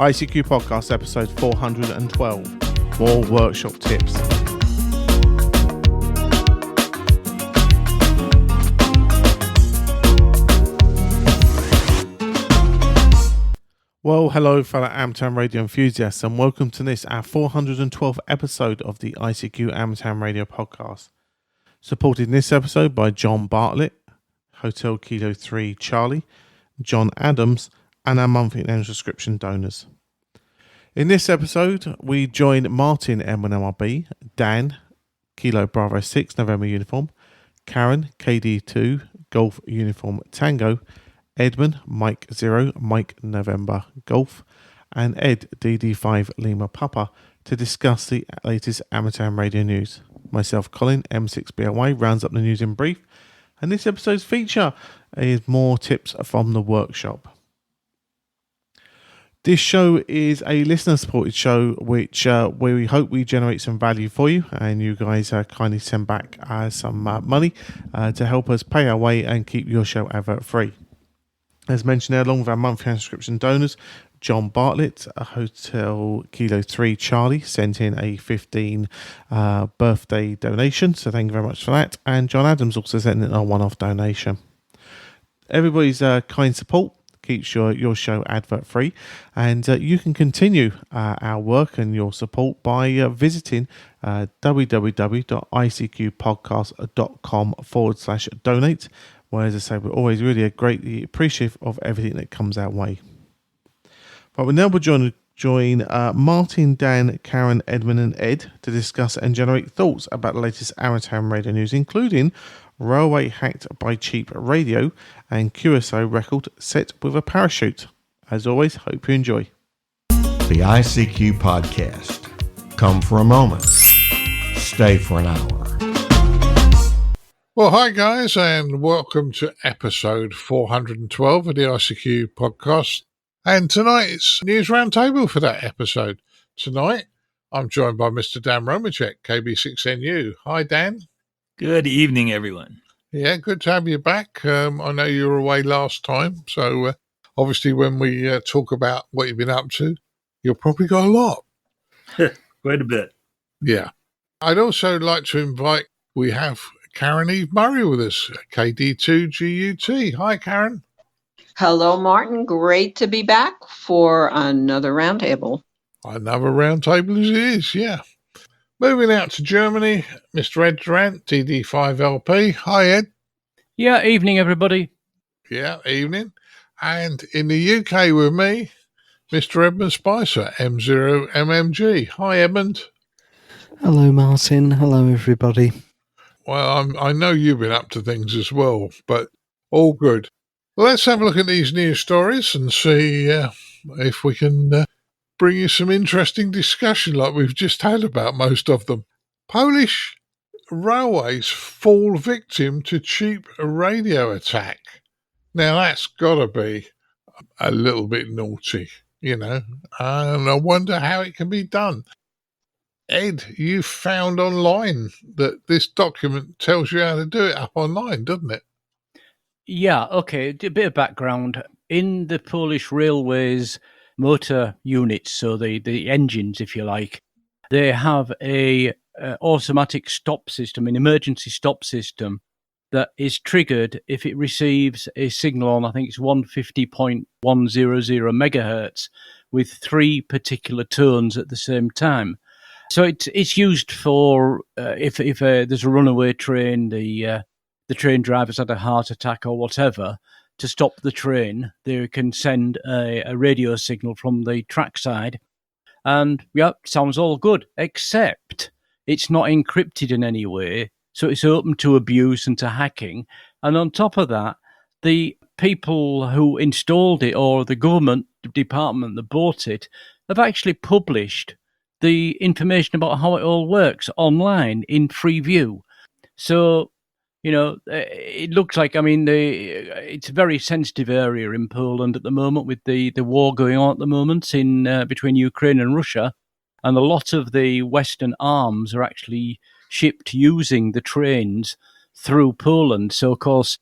ICQ Podcast episode 412, more workshop tips. Well, hello fellow Amtown Radio enthusiasts, and welcome to this, our 412th episode of the ICQ Amtown Radio Podcast. Supported in this episode by John Bartlett, Hotel Kilo 3 Charlie, John Adams, and our monthly and subscription donors. In this episode, we join Martin M1MRB, Dan, Kilo Bravo 6 November Uniform, Caryn KD2 Golf Uniform Tango, Edmund Mike 0 Mike November Golf, and Ed DD5 Lima Papa to discuss the latest Amtown radio news. Myself, Colin M6BLY, rounds up the news in brief, and this episode's feature is more tips from the workshop. This show is a listener-supported show where we hope we generate some value for you, and you guys kindly send back some money to help us pay our way and keep your show advert-free. As mentioned there, along with our monthly subscription donors, John Bartlett, Hotel Kilo 3 Charlie, sent in a 15 birthday donation, so thank you very much for that. And John Adams also sent in a one-off donation. Everybody's kind support keeps your show advert free, and you can continue our work and your support by visiting www.icqpodcast.com/donate, where, as I say, we're always really greatly appreciative of everything that comes our way. But we now will join Martin, Dan, Caryn, Edmund and Ed to discuss and generate thoughts about the latest Amtown radio news, including Railway Hacked by Cheap Radio and QSO record set with a parachute. As always, hope you enjoy. The ICQ Podcast. Come for a moment. Stay for an hour. Well, hi guys, and welcome to episode 412 of the ICQ Podcast. And tonight it's News Roundtable for that episode. Tonight, I'm joined by Mr. Dan Romanchik KB6NU. Hi, Dan. Good evening, everyone. Yeah, good to have you back. I know you were away last time, so obviously when we talk about what you've been up to, you've probably got a lot. Quite a bit. Yeah. I'd also like to invite, we have Caryn Eve Murray with us, KD2GUT. Hi, Caryn. Hello, Martin. Great to be back for another roundtable. Another roundtable as it is, yeah. Moving out to Germany, Mr. Ed Durrant, DD5LP. Hi, Ed. Yeah, evening, everybody. Yeah, evening. And in the UK with me, Mr. Edmund Spicer, M0MMG. Hi, Edmund. Hello, Martin. Hello, everybody. Well, I know you've been up to things as well, but all good. Well, let's have a look at these news stories and see if we can bring you some interesting discussion like we've just had about most of them. Polish railways fall victim to cheap radio attack. Now, that's got to be a little bit naughty, you know, and I wonder how it can be done. Ed, you found online that this document tells you how to do it up online, doesn't it? Yeah, okay. A bit of background. In the Polish railways motor units, so the engines, if you like, they have a automatic stop system, an emergency stop system that is triggered if it receives a signal on, I think it's 150.100 megahertz with three particular tones at the same time. So it's used for if there's a runaway train, the train driver's had a heart attack or whatever, to stop the train, they can send a radio signal from the trackside. And, yeah, sounds all good, except it's not encrypted in any way, so it's open to abuse and to hacking. And on top of that, the people who installed it or the government department that bought it have actually published the information about how it all works online in free view. So, you know, it looks like, I mean, it's a very sensitive area in Poland at the moment with the war going on at the moment in between Ukraine and Russia. And a lot of the Western arms are actually shipped using the trains through Poland. So, of course,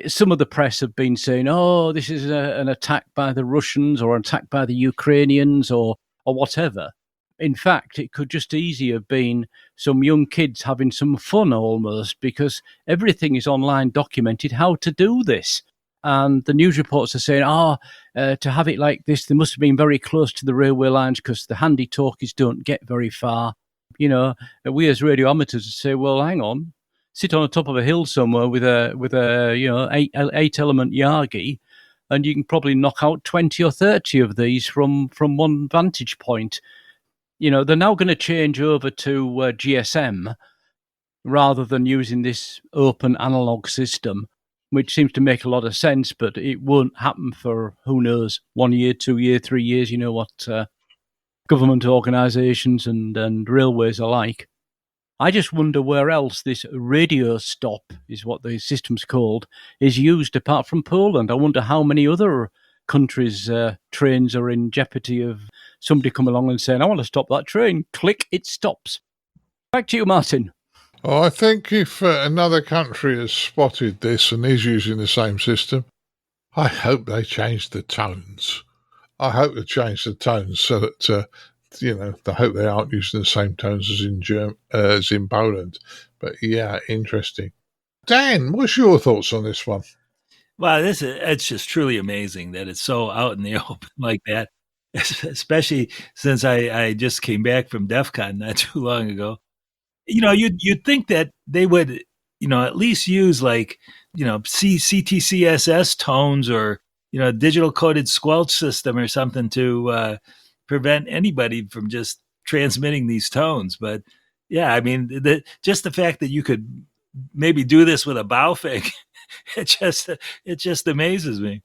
some of the press have been saying, oh, this is an attack by the Russians or an attack by the Ukrainians or whatever. In fact, it could just easily have been some young kids having some fun almost, because everything is online documented how to do this. And the news reports are saying, to have it like this, they must have been very close to the railway lines because the handy talkies don't get very far. You know, we as radio amateurs say, well, hang on, sit on the top of a hill somewhere with a eight element Yagi, and you can probably knock out 20 or 30 of these from one vantage point. You know, they're now going to change over to GSM rather than using this open analog system, which seems to make a lot of sense, but it won't happen for, who knows, 1 year, 2 year, 3 years. You know what government organisations and railways are like. I just wonder where else this radio stop, is what the system's called, is used apart from Poland. I wonder how many other countries' trains are in jeopardy of somebody come along and saying, I want to stop that train. Click, it stops. Back to you, Martin. Oh, I think if another country has spotted this and is using the same system, I hope they change the tones. I hope they change the tones so that, I hope they aren't using the same tones as in Poland. But yeah, interesting. Dan, what's your thoughts on this one? Wow, it's just truly amazing that it's so out in the open like that, especially since I just came back from DEF CON not too long ago. You know, you'd think that they would, at least use CTCSS tones or, digital coded squelch system or something to prevent anybody from just transmitting these tones. But yeah, I mean, just the fact that you could maybe do this with a Baufig, it just amazes me.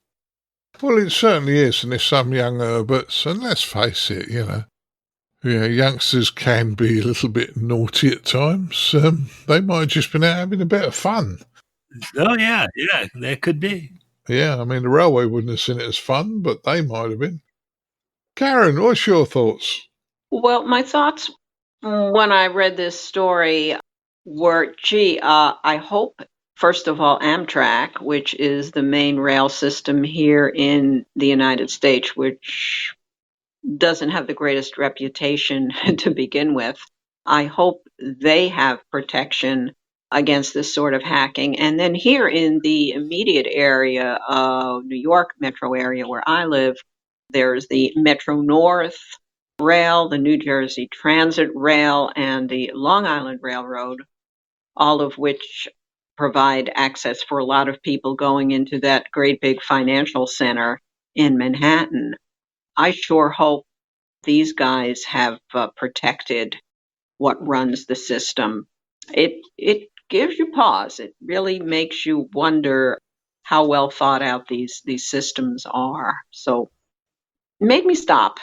Well, it certainly is, and there's some young Herberts, and let's face it, youngsters can be a little bit naughty at times. They might have just been out having a bit of fun. Oh, yeah, that could be. Yeah, I mean, the railway wouldn't have seen it as fun, but they might have been. Caryn, what's your thoughts? Well, my thoughts when I read this story were, I hope, first of all, Amtrak, which is the main rail system here in the United States, which doesn't have the greatest reputation to begin with. I hope they have protection against this sort of hacking. And then here in the immediate area of New York metro area where I live, there's the Metro North Rail, the New Jersey Transit Rail, and the Long Island Railroad, all of which provide access for a lot of people going into that great big financial center in Manhattan. I sure hope these guys have protected what runs the system. It gives you pause. It really makes you wonder how well thought out these systems are. So it made me stop.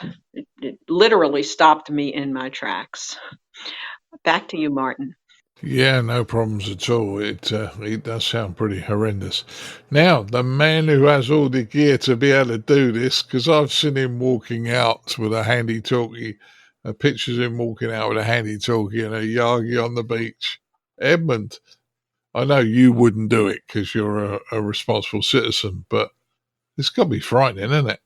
It literally stopped me in my tracks. Back to you, Martin. Yeah, no problems at all. It does sound pretty horrendous. Now, the man who has all the gear to be able to do this, because I've seen him walking out with a handy talkie, pictures of him walking out with a handy talkie and a Yagi on the beach. Edmund, I know you wouldn't do it because you're a responsible citizen, but it's got to be frightening, isn't it?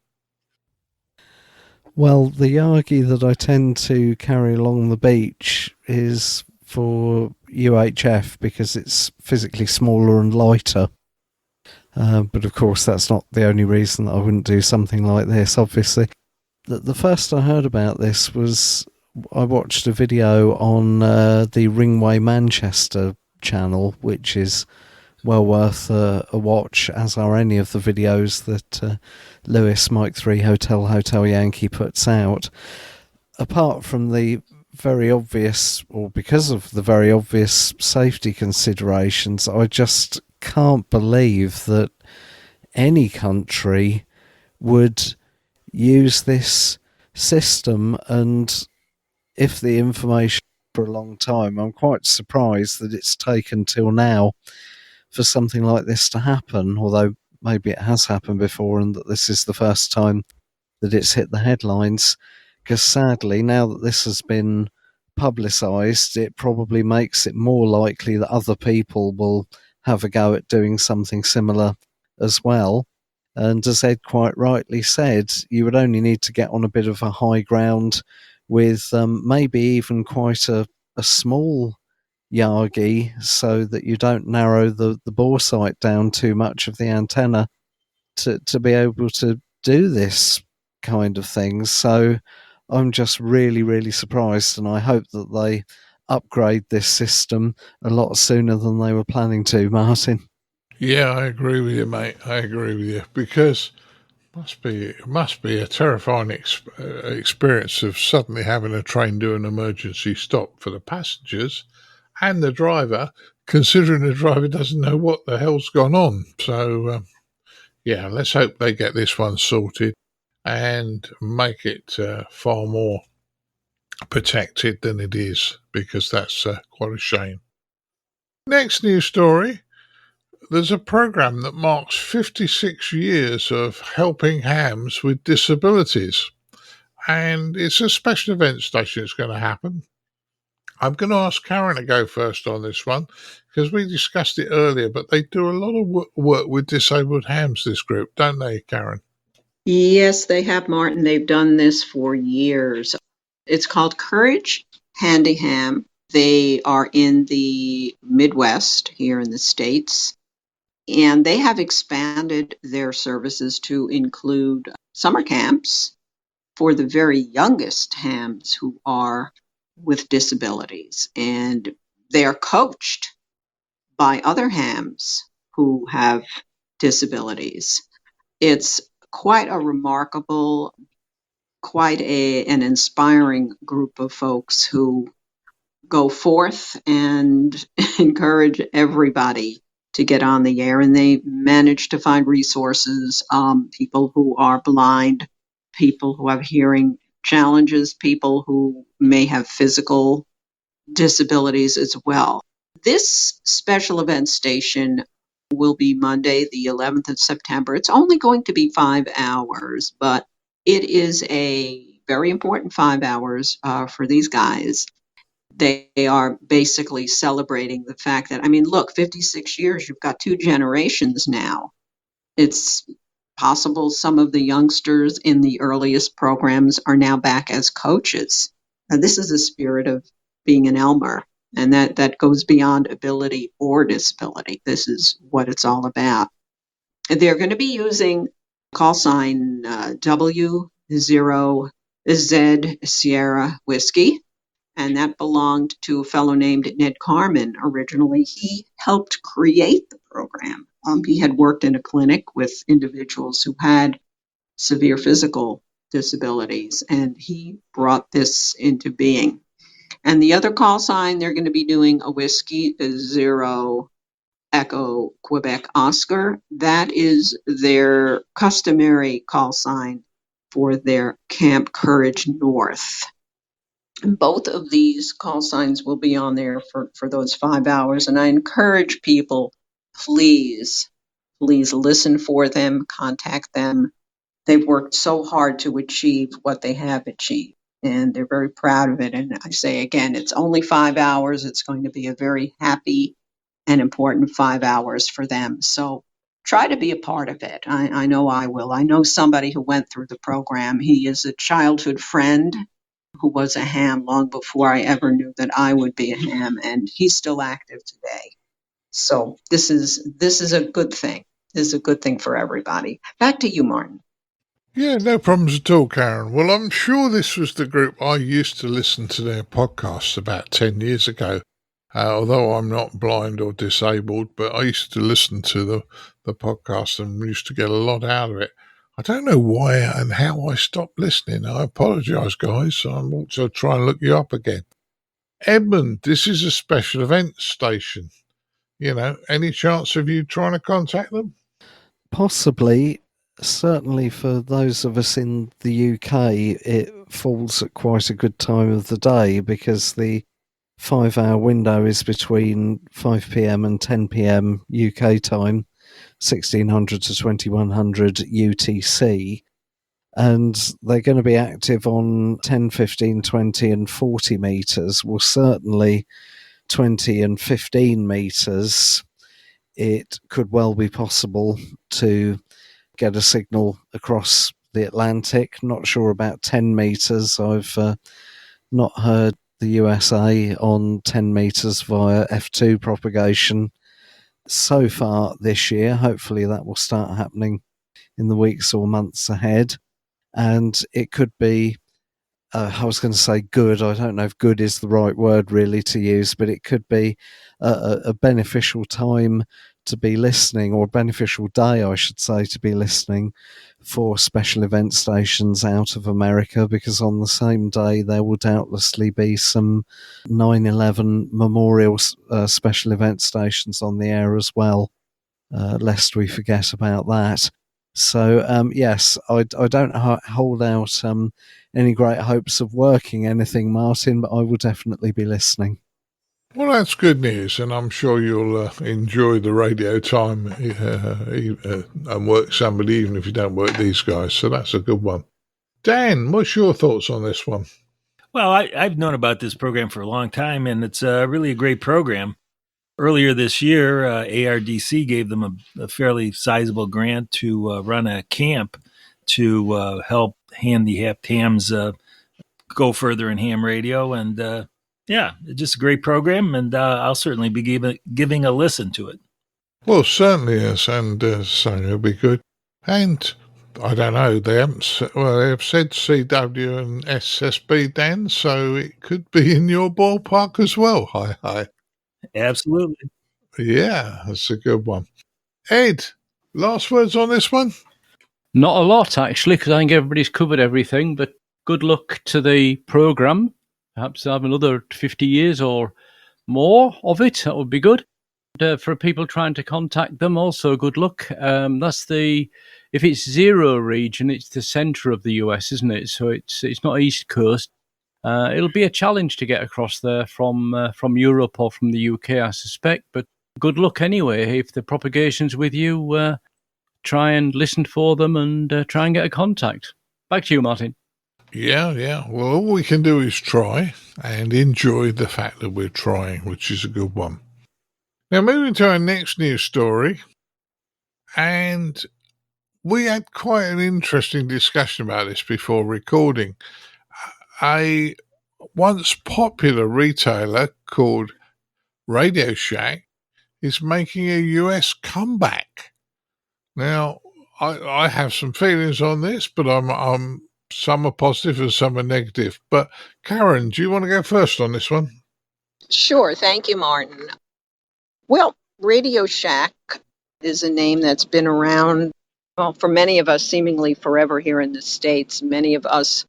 Well, the Yagi that I tend to carry along the beach is for UHF because it's physically smaller and lighter. But of course, that's not the only reason that I wouldn't do something like this, obviously. The first I heard about this was I watched a video on the Ringway Manchester channel, which is well worth a watch, as are any of the videos that Lewis Mike 3 Hotel Yankee puts out. Apart from the very obvious, or because of the very obvious safety considerations, I just can't believe that any country would use this system. And if the information for a long time, I'm quite surprised that it's taken till now for something like this to happen, although maybe it has happened before and that this is the first time that it's hit the headlines. Because sadly, now that this has been publicised, it probably makes it more likely that other people will have a go at doing something similar as well. And as Ed quite rightly said, you would only need to get on a bit of a high ground with maybe even quite a small Yagi, so that you don't narrow the bore sight down too much of the antenna to be able to do this kind of thing. So I'm just really, really surprised, and I hope that they upgrade this system a lot sooner than they were planning to, Martin. Yeah, I agree with you, mate. I agree with you, because it must be a terrifying experience of suddenly having a train do an emergency stop for the passengers and the driver, considering the driver doesn't know what the hell's gone on. So, yeah, let's hope they get this one sorted and make it far more protected than it is, because that's quite a shame. Next news story. There's a program that marks 56 years of helping hams with disabilities, and it's a special event station. It's going to happen. I'm going to ask Caryn to go first on this one, because we discussed it earlier, but they do a lot of work with disabled hams, this group, don't they, Caryn? Yes, they have, Martin. They've done this for years. It's called Courage Handy Ham. They are in the Midwest here in the States, and they have expanded their services to include summer camps for the very youngest hams who are with disabilities. And they are coached by other hams who have disabilities. It's quite a remarkable, an inspiring group of folks who go forth and encourage everybody to get on the air. And they manage to find resources, people who are blind, people who have hearing challenges, people who may have physical disabilities as well. This special event station will be Monday, the 11th of September. It's only going to be 5 hours, but it is a very important 5 hours for these guys. They are basically celebrating the fact that, I mean, look, 56 years, you've got 2 generations now. It's possible some of the youngsters in the earliest programs are now back as coaches. And this is the spirit of being an Elmer. And that goes beyond ability or disability. This is what it's all about. They're going to be using call sign W0Z Sierra Whiskey, and that belonged to a fellow named Ned Carman originally. He helped create the program. He had worked in a clinic with individuals who had severe physical disabilities, and he brought this into being. And the other call sign, they're going to be doing a Whiskey 0 Echo Quebec Oscar. That is their customary call sign for their Camp Courage North. And both of these call signs will be on there for those 5 hours. And I encourage people, please listen for them, contact them. They've worked so hard to achieve what they have achieved, and they're very proud of it. And I say again, it's only 5 hours. It's going to be a very happy and important 5 hours for them. So try to be a part of it. I know I will. I know somebody who went through the program. He is a childhood friend who was a ham long before I ever knew that I would be a ham, and he's still active today. So this is a good thing. This is a good thing for everybody. Back to you, Martin. Yeah, no problems at all, Caryn. Well, I'm sure this was the group I used to listen to their podcasts about 10 years ago. Although I'm not blind or disabled, but I used to listen to the podcast and used to get a lot out of it. I don't know why and how I stopped listening. I apologise, guys. I'm also trying to look you up again. Edmund, this is a special event station. You know, any chance of you trying to contact them? Possibly. Certainly for those of us in the UK, it falls at quite a good time of the day, because the 5 hour window is between 5 p.m. and 10 p.m. UK time, 1600 to 2100 UTC. And they're going to be active on 10, 15, 20 and 40 metres. Well, certainly 20 and 15 metres it could well be possible to get a signal across the Atlantic. Not sure about 10 meters. I've not heard the USA on 10 meters via F2 propagation so far this year. Hopefully that will start happening in the weeks or months ahead. And it could be, I was going to say good. I don't know if good is the right word really to use, but it could be a beneficial time to be listening, or a beneficial day, I should say, to be listening for special event stations out of America, because on the same day there will doubtlessly be some 9/11 memorial special event stations on the air as well, lest we forget about that. So, yes, I don't hold out any great hopes of working anything, Martin, but I will definitely be listening. Well, that's good news, and I'm sure you'll enjoy the radio time and work somebody, even if you don't work these guys. So that's a good one. Dan, what's your thoughts on this one? Well, I've known about this program for a long time, and it's really a great program. Earlier this year, ARDC gave them a fairly sizable grant to run a camp to help handicapped hams go further in ham radio. And yeah, just a great program, and I'll certainly be giving a listen to it. Well, certainly yes, and so it'll be good. And I don't know, they have said CW and SSB, Dan, so it could be in your ballpark as well. Hi. Absolutely. Yeah, that's a good one. Ed, last words on this one? Not a lot, actually, because I think everybody's covered everything, but good luck to the programme. Perhaps have another 50 years or more of it. That would be good. For people trying to contact them, also good luck. If it's zero region, it's the centre of the US, isn't it? So it's not East Coast. It'll be a challenge to get across there from Europe or from the UK, I suspect. But good luck anyway. If the propagation's with you, try and listen for them and try and get a contact. Back to you, Martin. Yeah. Well, all we can do is try and enjoy the fact that we're trying, which is a good one. Now, moving to our next news story, and we had quite an interesting discussion about this before recording. A once popular retailer called Radio Shack is making a US comeback. Now, I have some feelings on this, but I'm some are positive and some are negative. But Caryn, do you want to go first on this one? Sure. Thank you, Martin. Well, Radio Shack is a name that's been around, well, for many of us, seemingly forever here in the States. Many of us,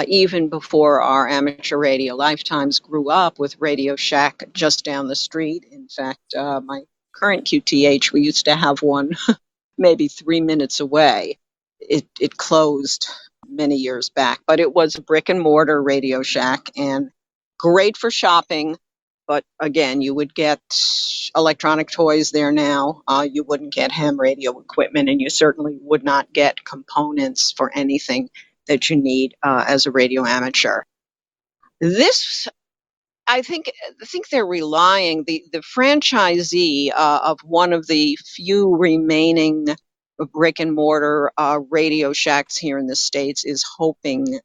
even before our amateur radio lifetimes, grew up with Radio Shack just down the street. In fact, my current QTH, we used to have one maybe 3 minutes away. It closed many years back, but it was a brick and mortar Radio Shack and great for shopping. But again, you would get electronic toys there now. You wouldn't get ham radio equipment, and you certainly would not get components for anything that you need as a radio amateur. This, I think they're relying, the franchisee of one of the few remaining brick and mortar Radio Shacks here in the States is hoping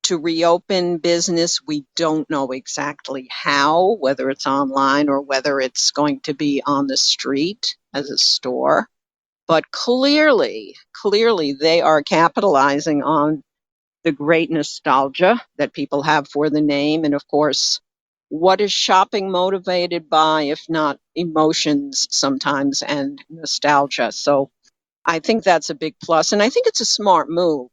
to reopen business. We don't know exactly how, whether it's online or whether it's going to be on the street as a store. But clearly they are capitalizing on the great nostalgia that people have for the name. And of course, what is shopping motivated by, if not emotions sometimes and nostalgia? So I think that's a big plus. And I think it's a smart move.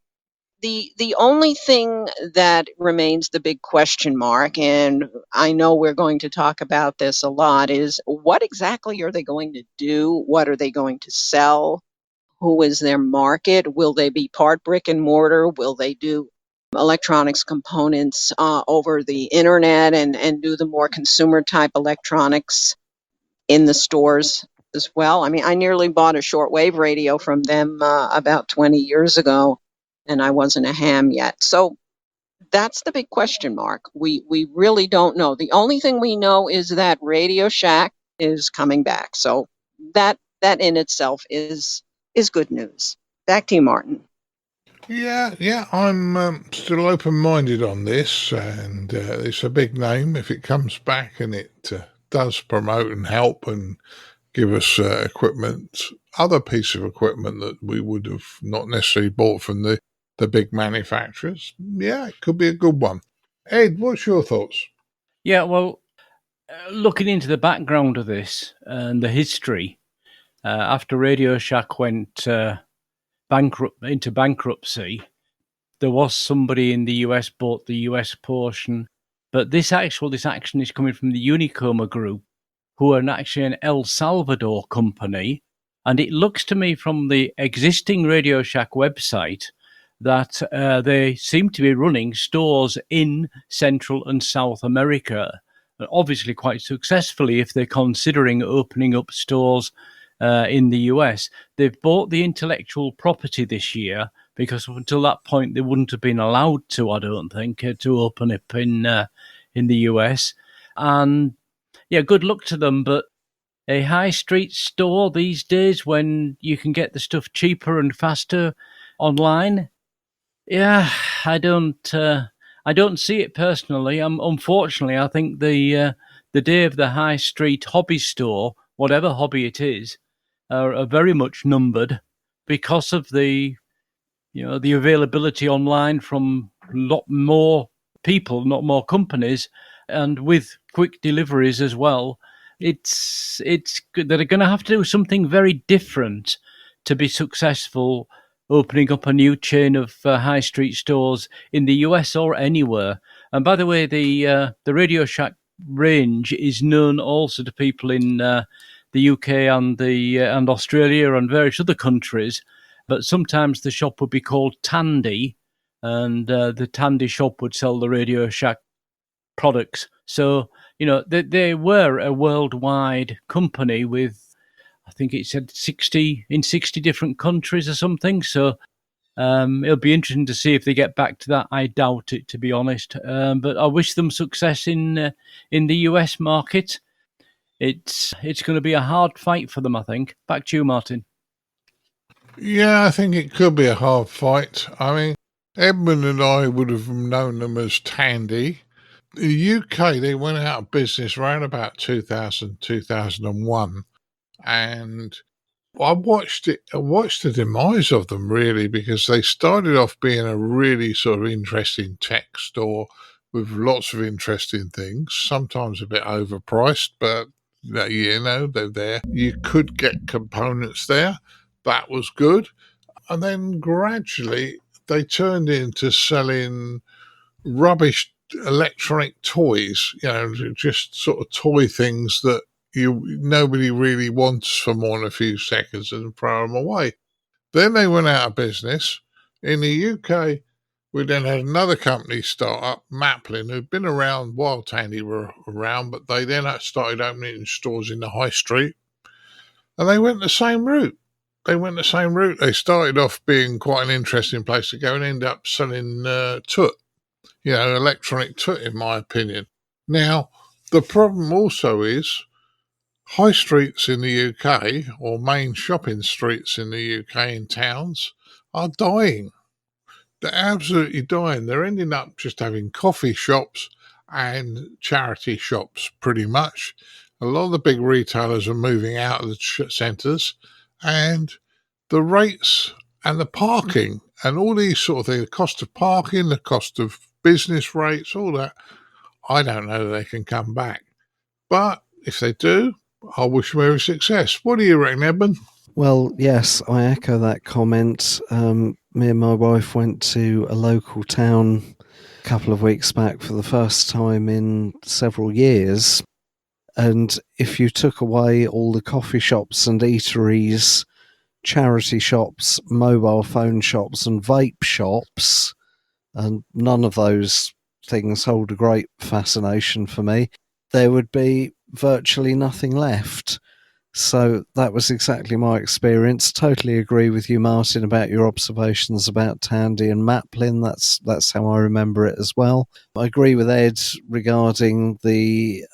The only thing that remains the big question mark, and I know we're going to talk about this a lot, is what exactly are they going to do? What are they going to sell? Who is their market? Will they be part brick and mortar? Will they do electronics components over the internet and do the more consumer type electronics in the stores as well? I mean, I nearly bought a shortwave radio from them about 20 years ago, and I wasn't a ham yet. So that's the big question mark. We really don't know. The only thing we know is that Radio Shack is coming back. So that in itself is good news. Back to you, Martin. Yeah, I'm still open-minded on this, and it's a big name. If it comes back and it does promote and help and give us equipment, other piece of equipment that we would have not necessarily bought from the big manufacturers, yeah, it could be a good one. Ed, what's your thoughts? Yeah, well, looking into the background of this and the history, after Radio Shack went into bankruptcy, there was somebody in the US bought the US portion, but this action is coming from the Unicoma Group, who are actually an El Salvador company, and it looks to me from the existing Radio Shack website that they seem to be running stores in Central and South America, obviously quite successfully if they're considering opening up stores in the US. They've bought the intellectual property this year because until that point they wouldn't have been allowed to, I don't think, to open up in the US. And yeah, good luck to them, but a high street store these days when you can get the stuff cheaper and faster online, yeah, I don't see it personally. Unfortunately, I think the day of the high street hobby store, whatever hobby it is, are very much numbered because of the availability online from a lot more people, not more companies, and with quick deliveries as well. It's good. They're going to have to do something very different to be successful opening up a new chain of high street stores in the US or anywhere. And by the way, the Radio Shack range is known also to people in the UK and and Australia and various other countries. But sometimes the shop would be called Tandy, and the Tandy shop would sell the Radio Shack products. So, they were a worldwide company with, I think it said 60 different countries or something. So it'll be interesting to see if they get back to that. I doubt it, to be honest. But I wish them success in the US market. It's going to be a hard fight for them, I think. Back to you, Martin. Yeah, I think it could be a hard fight. I mean, Edmund and I would have known them as Tandy. In the UK, they went out of business around about 2000, 2001. And I watched the demise of them, really, because they started off being a really sort of interesting tech store with lots of interesting things, sometimes a bit overpriced, but they're there. You could get components there. That was good. And then gradually they turned into selling rubbish electronic toys, just sort of toy things that nobody really wants for more than a few seconds and throw them away. Then they went out of business. In the UK, we then had another company start up, Maplin, who'd been around while Tandy were around, but they then started opening stores in the high street. And they went the same route. They started off being quite an interesting place to go and end up selling toot, electronic toot, in my opinion. Now, the problem also is high streets in the UK, or main shopping streets in the UK in towns, are dying. They're absolutely dying. They're ending up just having coffee shops and charity shops, pretty much. A lot of the big retailers are moving out of the centres, and the rates and the parking and all these sort of things, the cost of parking, the cost of business rates, all that, I don't know they can come back. But if they do, I wish them every success. What do you reckon, Edmund? Well, yes, I echo that comment. Me and my wife went to a local town a couple of weeks back for the first time in several years. And if you took away all the coffee shops and eateries, charity shops, mobile phone shops and vape shops, and none of those things hold a great fascination for me, there would be virtually nothing left. So that was exactly my experience. Totally agree with you, Martin, about your observations about Tandy and Maplin. That's how I remember it as well. I agree with Ed regarding the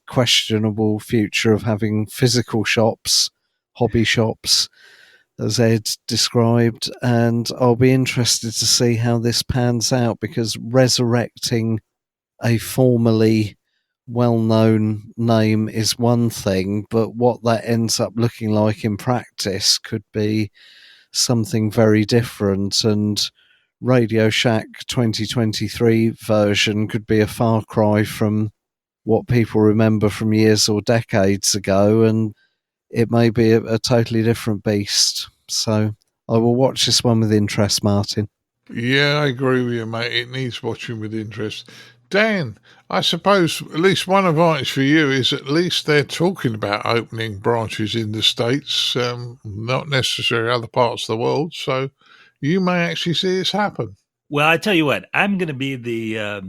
questionable future of having physical shops hobby shops, as Ed described, and I'll be interested to see how this pans out, because resurrecting a formerly well-known name is one thing, but what that ends up looking like in practice could be something very different, and Radio Shack 2023 version could be a far cry from what people remember from years or decades ago, and it may be a totally different beast. So I will watch this one with interest, Martin. Yeah, I agree with you, mate. It needs watching with interest. Dan, I suppose at least one advantage for you is at least they're talking about opening branches in the States, not necessarily other parts of the world. So you may actually see this happen. Well, I tell you what, I'm going to be the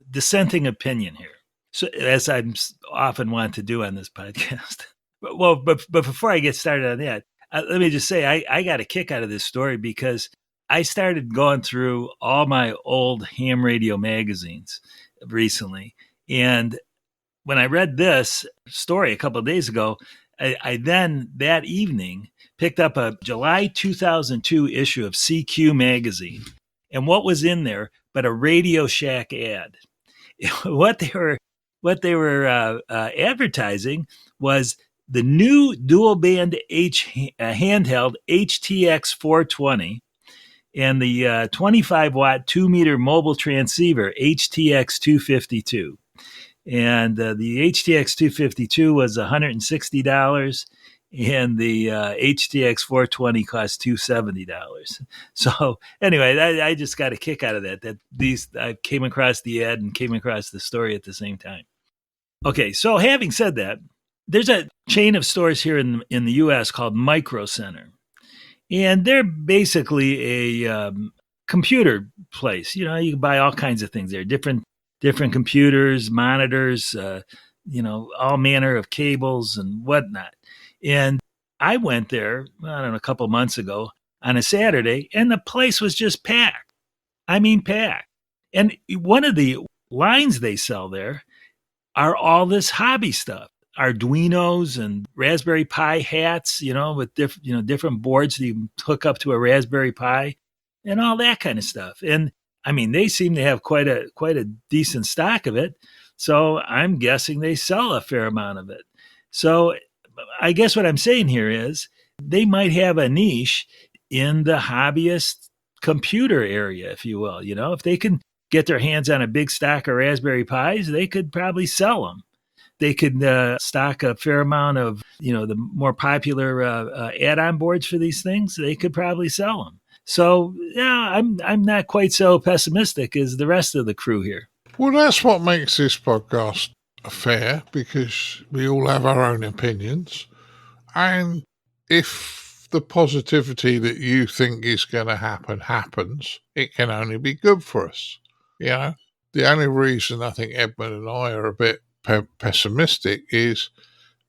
dissenting opinion here. So, as I'm often want to do on this podcast. But before I get started on that, let me just say I got a kick out of this story because I started going through all my old ham radio magazines recently. And when I read this story a couple of days ago, I then that evening picked up a July 2002 issue of CQ magazine. And what was in there but a Radio Shack ad? What they were advertising was the new dual band handheld HTX 420 and the 25 watt 2 meter mobile transceiver HTX 252. And the HTX 252 was $160, and the HTX 420 cost $270. So anyway, I just got a kick out of that. I came across the ad and came across the story at the same time. Okay, so having said that, there's a chain of stores here in the U.S. called Micro Center, and they're basically a computer place. You know, you can buy all kinds of things there, different computers, monitors, all manner of cables and whatnot. And I went there, I don't know, a couple of months ago on a Saturday, and the place was just packed. I mean, packed. And one of the lines they sell there are all this hobby stuff, Arduinos and Raspberry Pi hats, with different boards that you hook up to a Raspberry Pi and all that kind of stuff. And I mean, they seem to have quite a decent stock of it. So I'm guessing they sell a fair amount of it. So I guess what I'm saying here is they might have a niche in the hobbyist computer area, if you will. If they can get their hands on a big stock of Raspberry Pis, they could probably sell them. They could stock a fair amount of, the more popular add-on boards for these things. They could probably sell them. So, yeah, I'm not quite so pessimistic as the rest of the crew here. Well, that's what makes this podcast fair, because we all have our own opinions. And if the positivity that you think is going to happen happens, it can only be good for us. The only reason I think Edmund and I are a bit pessimistic is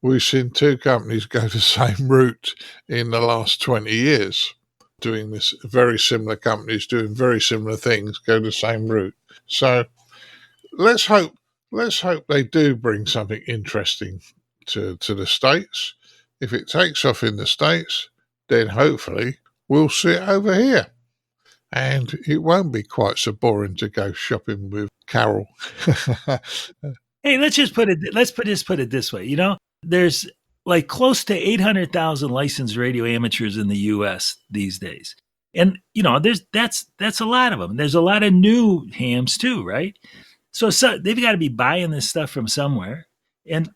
we've seen two companies go the same route in the last 20 years. Doing this, very similar companies doing very similar things go the same route. So let's hope they do bring something interesting to the States. If it takes off in the States, then hopefully we'll see it over here, and it won't be quite so boring to go shopping with Carol. Hey, let's put it this way. There's like close to 800,000 licensed radio amateurs in the U.S. these days. And, that's a lot of them. There's a lot of new hams too, right? So they've got to be buying this stuff from somewhere. And,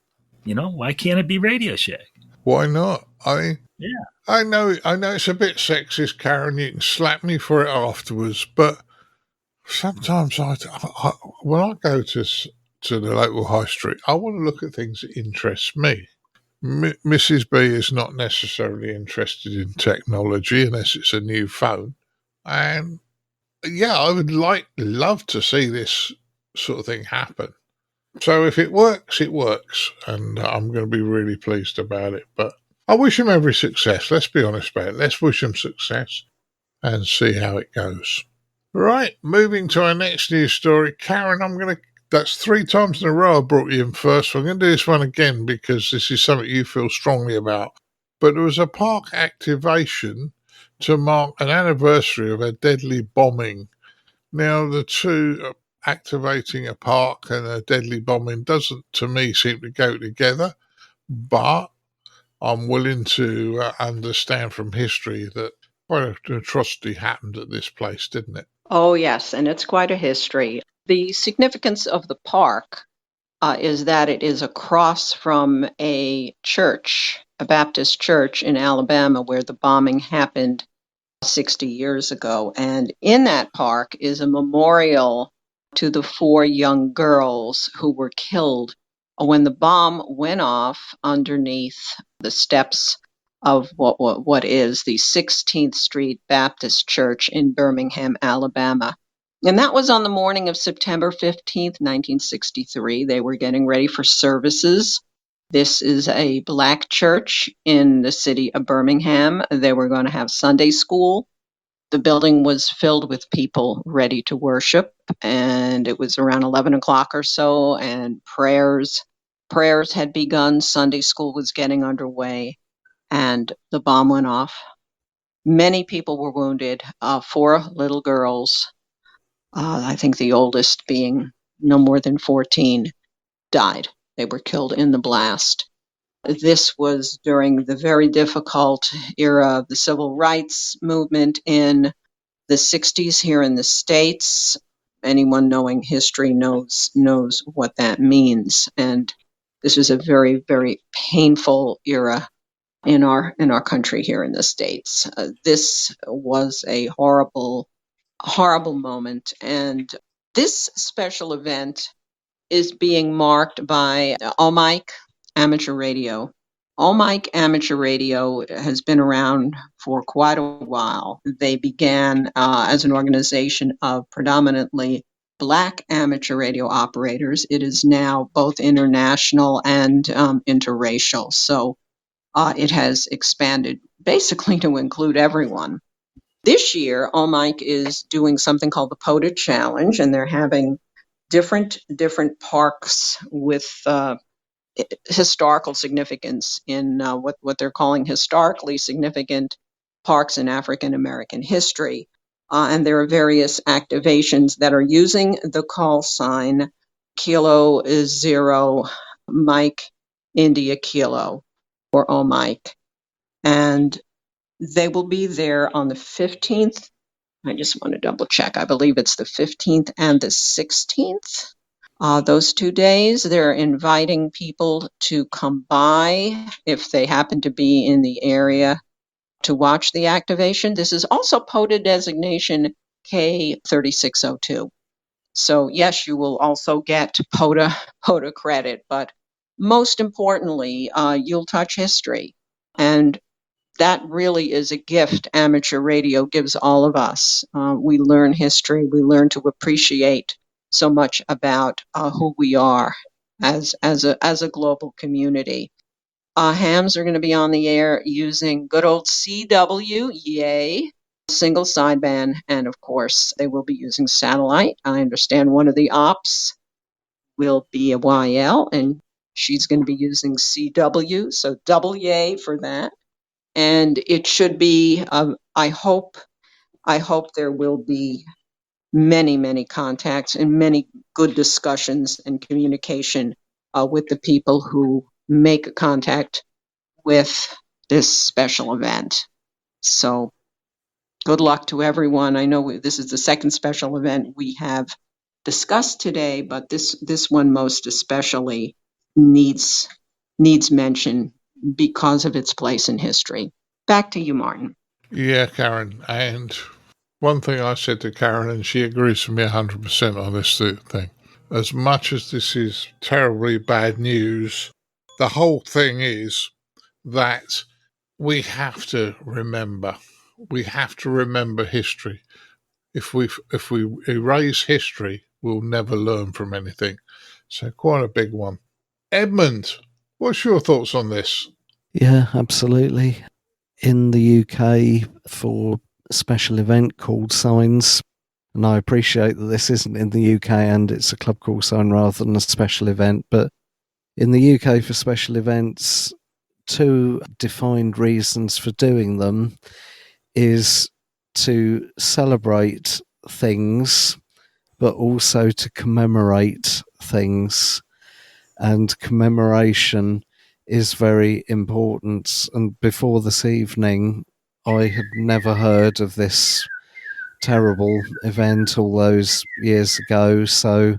why can't it be Radio Shack? Why not? Yeah. I know it's a bit sexist, Karen. You can slap me for it afterwards. But sometimes when I go to the local high street, I want to look at things that interest me. Mrs. B is not necessarily interested in technology unless it's a new phone. And yeah, I would love to see this sort of thing happen. So if it works, it works. And I'm going to be really pleased about it. But I wish them every success. Let's be honest about it. Let's wish them success and see how it goes. Right, moving to our next news story. Karen, that's 3 times in a row I brought you in first. So I'm going to do this one again because this is something you feel strongly about. but there was a park activation to mark an anniversary of a deadly bombing. Now, the two, activating a park and a deadly bombing, doesn't, to me, seem to go together, but I'm willing to understand from history that quite an atrocity happened at this place, didn't it? Oh, yes, and it's quite a history. The significance of the park is that it is across from a church, a Baptist church in Alabama, where the bombing happened 60 years ago. And in that park is a memorial to the 4 young girls who were killed when the bomb went off underneath the steps of what is the 16th Street Baptist Church in Birmingham, Alabama. And that was on the morning of September 15th, 1963. They were getting ready for services. This is a black church in the city of Birmingham. They were going to have Sunday school. The building was filled with people ready to worship, and it was around 11 o'clock or so, and prayers had begun. Sunday school was getting underway, and the bomb went off. Many people were wounded. 4 little girls, I think the oldest being no more than 14, died. They were killed in the blast. This was during the very difficult era of the civil rights movement in the 60s here in the States. Anyone knowing history knows what that means. And this was a very, very painful era in our country here in the States. This was a horrible, horrible moment. And this special event is being marked by All Mike Amateur Radio. All Mike Amateur Radio has been around for quite a while. They began as an organization of predominantly Black amateur radio operators. It is now both international and interracial. So it has expanded basically to include everyone. This year, All Mike is doing something called the POTA Challenge, and they're having different parks with historical significance in what they're calling historically significant parks in African American history. And there are various activations that are using the call sign Kilo is 0 Mike India Kilo, or All Mike. And they will be there on the 15th. I just want to double check. I believe it's the 15th and the 16th. Those 2 days, they're inviting people to come by if they happen to be in the area to watch the activation. This is also POTA designation K3602. So yes, you will also get POTA credit, but most importantly, you'll touch history. And that really is a gift amateur radio gives all of us. We learn history. We learn to appreciate so much about who we are as a global community. Hams are going to be on the air using good old CW, yay, single sideband, and of course they will be using satellite. I understand one of the ops will be a YL, and she's going to be using CW, so double yay for that. And it should be, I hope there will be many contacts and many good discussions and communication with the people who make contact with this special event. So good luck to everyone. I know this is the second special event we have discussed today, but this one most especially needs mention because of its place in history. Back to you, Martin. Yeah, Caryn. And one thing I said to Caryn, and she agrees with me 100% on this thing. As much as this is terribly bad news, the whole thing is that we have to remember. We have to remember history. If we erase history, we'll never learn from anything. So quite a big one. Edmund, what's your thoughts on this? Yeah, absolutely. In the UK, for a special event called Signs, and I appreciate that this isn't in the UK and it's a club call sign rather than a special event, but in the UK for special events, two defined reasons for doing them is to celebrate things, but also to commemorate things. And commemoration is very important. And before this evening, I had never heard of this terrible event all those years ago. So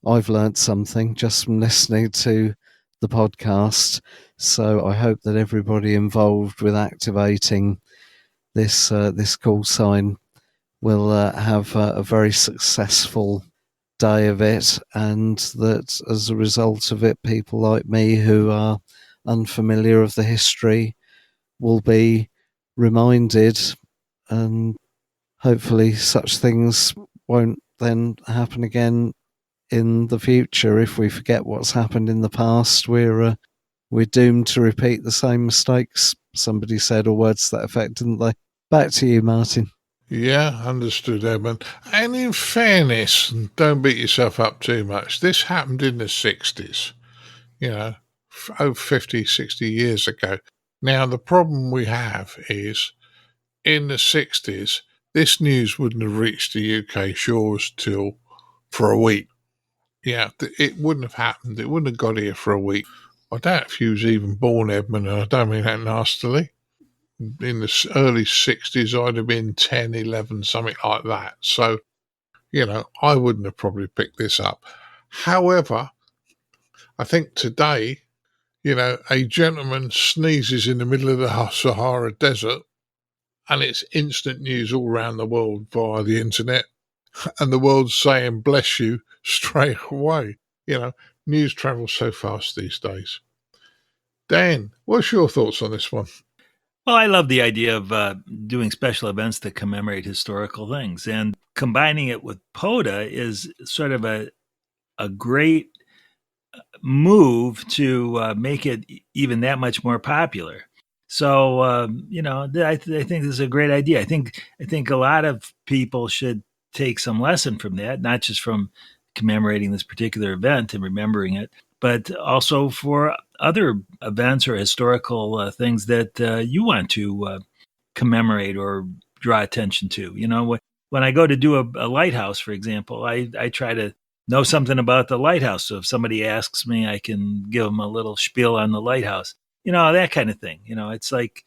I've learnt something just from listening to the podcast. So I hope that everybody involved with activating this call sign will have a very successful day of it, and that as a result of it, people like me who are unfamiliar of the history will be reminded, and hopefully such things won't then happen again in the future. If we forget what's happened in the past, we're doomed to repeat the same mistakes, somebody said, or words to that effect, didn't they? Back to you, Martin. Yeah, understood, Edmund. And in fairness, and don't beat yourself up too much, this happened in the 60s, over 50, 60 years ago. Now, the problem we have is in the 60s, this news wouldn't have reached the UK shores for a week. Yeah, it wouldn't have happened. It wouldn't have got here for a week. I doubt if you was even born, Edmund, and I don't mean that nastily. In the early 60s, I'd have been 10, 11, something like that. So, I wouldn't have probably picked this up. However, I think today, a gentleman sneezes in the middle of the Sahara Desert and it's instant news all around the world via the internet. And the world's saying, bless you, straight away. News travels so fast these days. Dan, what's your thoughts on this one? Well, I love the idea of doing special events that commemorate historical things, and combining it with POTA is sort of a great move to make it even that much more popular. So, I think this is a great idea. I think a lot of people should take some lesson from that, not just from commemorating this particular event and remembering it, but also for other events or historical things that you want to commemorate or draw attention to. When I go to do a lighthouse, for example, I try to know something about the lighthouse. So if somebody asks me, I can give them a little spiel on the lighthouse, that kind of thing. It's like,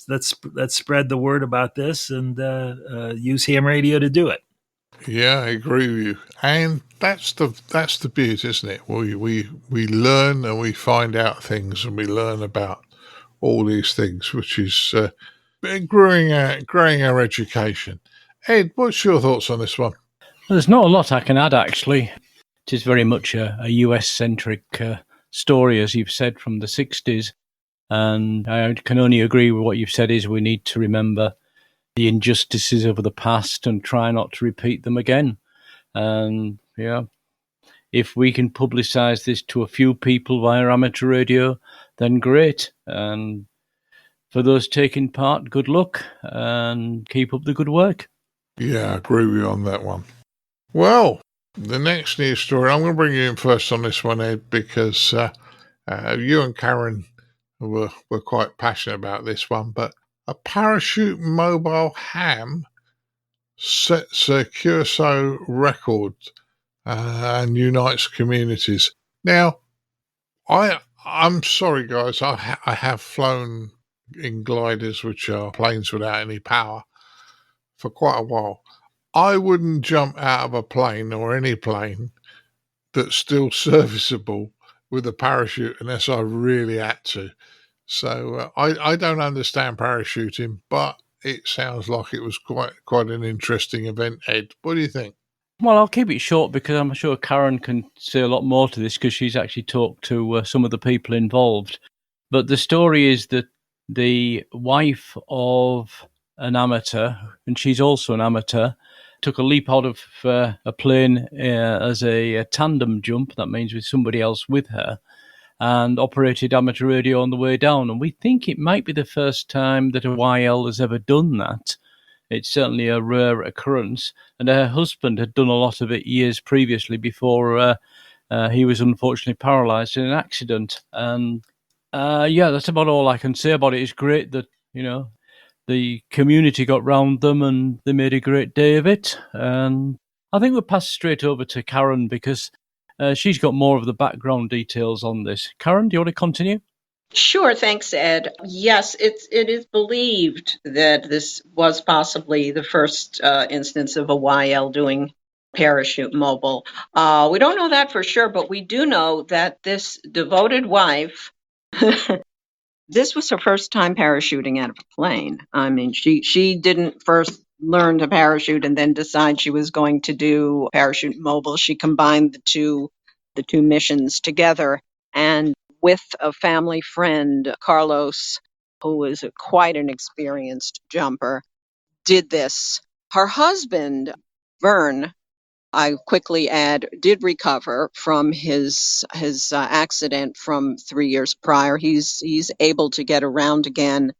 let's spread the word about this and use ham radio to do it. Yeah, I agree with you, and that's the beauty, isn't it? We learn and we find out things, and we learn about all these things, which is growing our education. Ed, what's your thoughts on this one? Well, there's not a lot I can add, actually. It is very much a US-centric story, as you've said, from the 60s, and I can only agree with what you've said is we need to remember the injustices of the past and try not to repeat them again. And if we can publicise this to a few people via amateur radio, then great. And for those taking part, good luck and keep up the good work. Yeah, I agree with you on that one. Well, the next news story, I'm going to bring you in first on this one, Ed, because you and Caryn were quite passionate about this one, but a parachute mobile ham sets a QSO record and unites communities. Now, I'm sorry, guys. I have flown in gliders, which are planes without any power, for quite a while. I wouldn't jump out of a plane or any plane that's still serviceable with a parachute unless I really had to. So I don't understand parachuting, but it sounds like it was quite an interesting event. Ed, what do you think? Well, I'll keep it short because I'm sure Caryn can say a lot more to this because she's actually talked to some of the people involved. But the story is that the wife of an amateur, and she's also an amateur, took a leap out of a plane as a tandem jump. That means with somebody else with her, and operated amateur radio on the way down. And we think it might be the first time that a YL has ever done that. It's certainly a rare occurrence. And her husband had done a lot of it years previously before he was unfortunately paralysed in an accident. And Yeah, that's about all I can say about it. It's great that, the community got round them and they made a great day of it. And I think we'll pass straight over to Caryn because she's got more of the background details on this. Caryn, do you want to continue? Sure, thanks, Ed. Yes, it is believed that this was possibly the first instance of a YL doing parachute mobile. We don't know that for sure, but we do know that this devoted wife, this was her first time parachuting out of a plane. I mean, she didn't first learn to parachute and then decide she was going to do parachute mobile. She combined the two missions together, and with a family friend, Carlos, who is quite an experienced jumper, did this. Her husband, Vern, I quickly add, did recover from his accident from 3 years prior. He's able to get around again,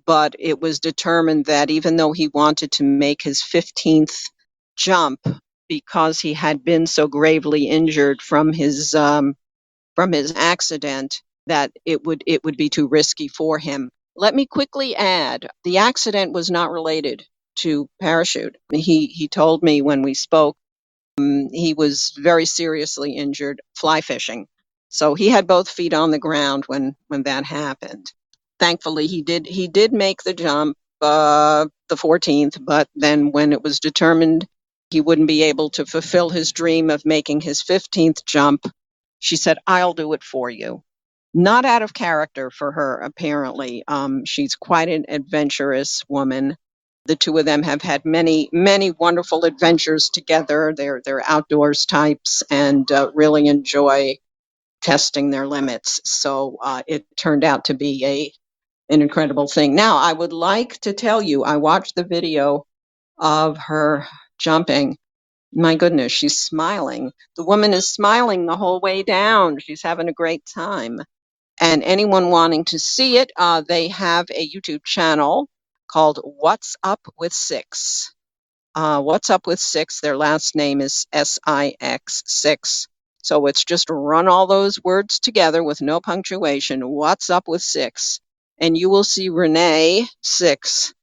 but it was determined that even though he wanted to make his 15th jump because he had been so gravely injured from his accident, that it would be too risky for him. Let me quickly add, the accident was not related to parachute. He told me when we spoke, he was very seriously injured fly fishing. So he had both feet on the ground when that happened. Thankfully, he did make the jump the 14th, but then when it was determined he wouldn't be able to fulfill his dream of making his 15th jump, she said, "I'll do it for you." Not out of character for her, apparently. She's quite an adventurous woman. The two of them have had many, many wonderful adventures together. They're outdoors types and really enjoy testing their limits. So it turned out to be an incredible thing. Now, I would like to tell you, I watched the video of her jumping. My goodness, she's smiling. The woman is smiling the whole way down. She's having a great time. And anyone wanting to see it, they have a YouTube channel called What's Up with Six. What's Up with Six, their last name is SIX6. So it's just run all those words together with no punctuation. What's Up with Six? And you will see Renee Six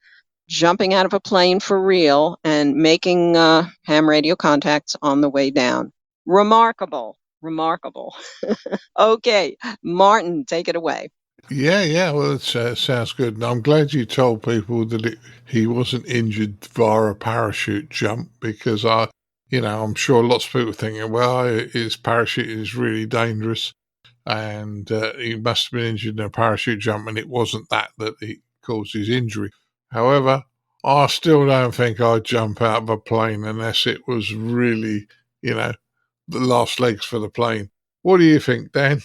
jumping out of a plane for real and making ham radio contacts on the way down. Remarkable. Remarkable. Okay, Martin, take it away. Yeah. Well, it sounds good. And I'm glad you told people that he wasn't injured via a parachute jump, because I'm sure lots of people thinking, well, his parachute is really dangerous, and he must have been injured in a parachute jump, and it wasn't that he caused his injury. However, I still don't think I'd jump out of a plane unless it was really, the last legs for the plane. What do you think, Dan?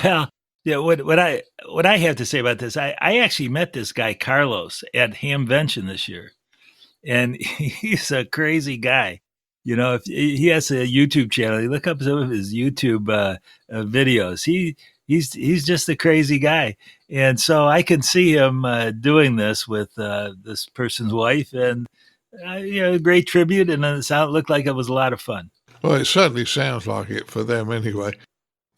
Well, yeah, what I have to say about this, I actually met this guy Carlos at Hamvention this year, and he's a crazy guy. If he has a YouTube channel, you look up some of his YouTube videos. He's just a crazy guy, and so I can see him doing this with this person's wife, and great tribute, and it looked like it was a lot of fun. Well, it certainly sounds like it for them anyway.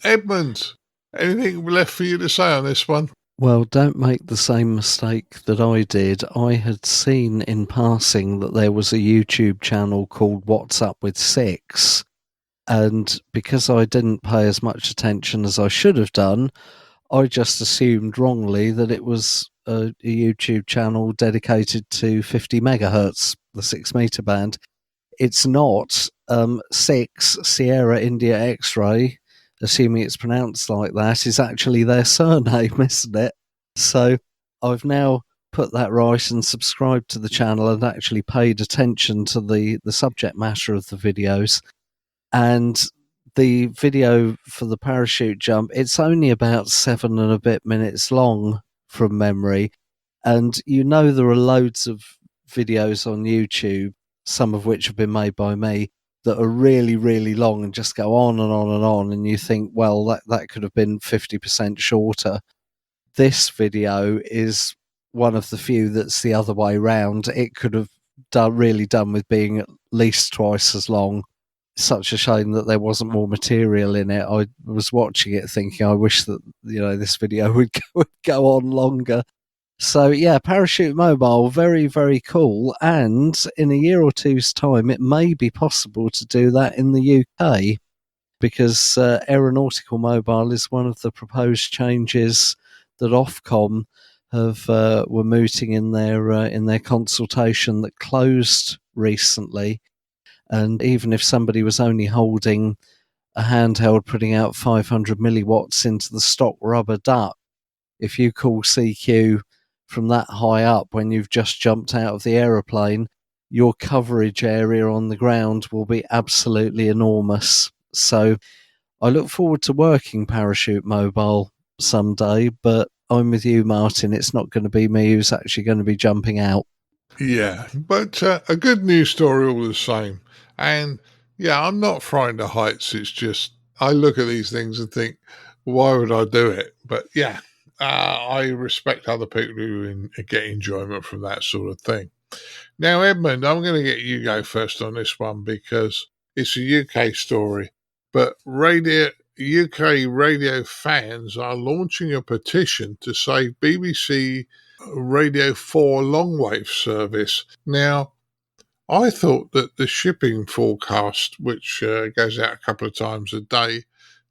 Edmund, anything left for you to say on this one? Well, don't make the same mistake that I did. I had seen in passing that there was a YouTube channel called What's Up with Six, and because I didn't pay as much attention as I should have done, I just assumed wrongly that it was a YouTube channel dedicated to 50 megahertz, the 6 meter band. It's not. 6 Sierra India X-ray, assuming it's pronounced like that, is actually their surname, isn't it? So I've now put that right and subscribed to the channel and actually paid attention to the subject matter of the videos. And the video for the parachute jump, it's only about 7 and a bit minutes long from memory. And there are loads of videos on YouTube, some of which have been made by me, that are really, really long and just go on and on and on. And you think, well, that could have been 50% shorter. This video is one of the few that's the other way round. It could have really done with being at least twice as long. such a shame that there wasn't more material in it. I was watching it thinking, I wish that, this video would go on longer. So yeah, Parachute Mobile, very, very cool. And in a year or two's time, it may be possible to do that in the UK, because Aeronautical Mobile is one of the proposed changes that Ofcom were mooting in their consultation that closed recently. And even if somebody was only holding a handheld putting out 500 milliwatts into the stock rubber duck, if you call CQ from that high up when you've just jumped out of the aeroplane, your coverage area on the ground will be absolutely enormous. So I look forward to working Parachute Mobile someday, but I'm with you, Martin. It's not going to be me who's actually going to be jumping out. Yeah, but a good news story all the same. And yeah, I'm not frightened of heights. It's just I look at these things and think, why would I do it? But yeah, I respect other people who get enjoyment from that sort of thing. Now, Edmund, I'm going to get you go first on this one because it's a UK story. But UK radio fans are launching a petition to save BBC Radio 4 Longwave service. Now, I thought that the shipping forecast, which goes out a couple of times a day,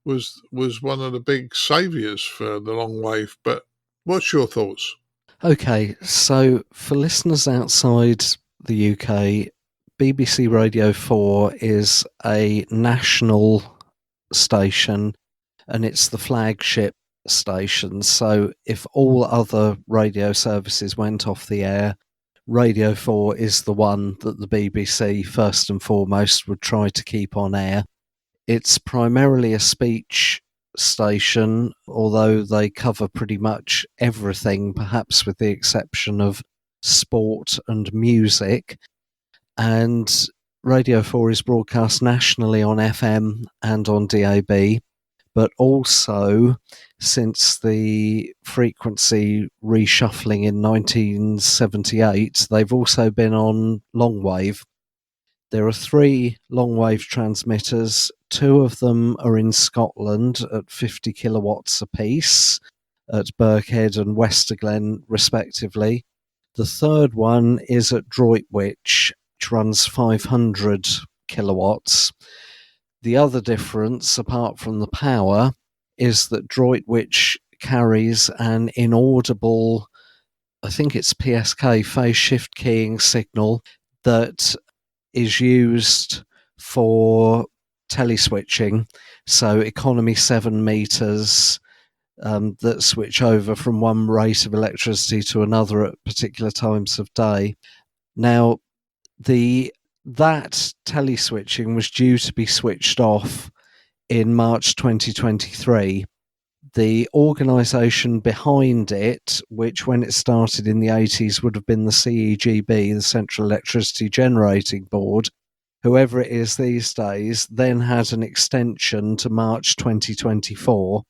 was one of the big saviours for the Longwave. But what's your thoughts? Okay, so for listeners outside the UK, BBC Radio 4 is a national station and it's the flagship station. So if all other radio services went off the air, Radio 4 is the one that the BBC first and foremost would try to keep on air. It's primarily a speech station, although they cover pretty much everything, perhaps with the exception of sport and music. And Radio 4 is broadcast nationally on FM and on DAB, but also since the frequency reshuffling in 1978, they've also been on Longwave. There are 3 Longwave transmitters. 2 of them are in Scotland at 50 kilowatts apiece at Birkhead and Westerglen, respectively. The third one is at Droitwich, which runs 500 kilowatts. The other difference, apart from the power, is that Droitwich carries an inaudible, I think it's PSK, phase shift keying signal that is used for teleswitching, so economy 7 meters that switch over from one rate of electricity to another at particular times of day. Now, that teleswitching was due to be switched off in March 2023. The organisation behind it, which when it started in the 80s would have been the CEGB, the Central Electricity Generating Board, whoever it is these days, then had an extension to March 2024.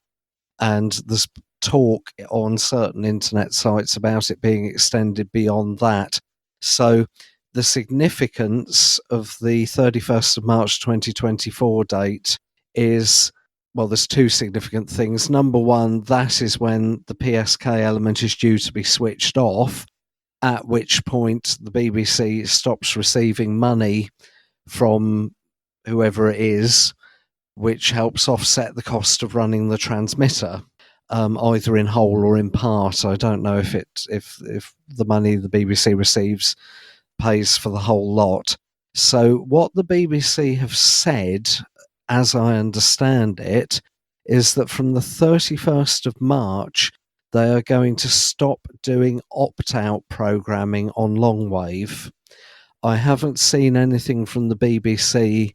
And there's talk on certain internet sites about it being extended beyond that. So the significance of the 31st of March 2024 date is, well, there's 2 significant things. Number one, that is when the PSK element is due to be switched off, at which point the BBC stops receiving money from whoever it is, which helps offset the cost of running the transmitter, either in whole or in part. I don't know if the money the BBC receives pays for the whole lot. So what the BBC have said, as I understand it, is that from the 31st of March, they are going to stop doing opt-out programming on Longwave. I haven't seen anything from the BBC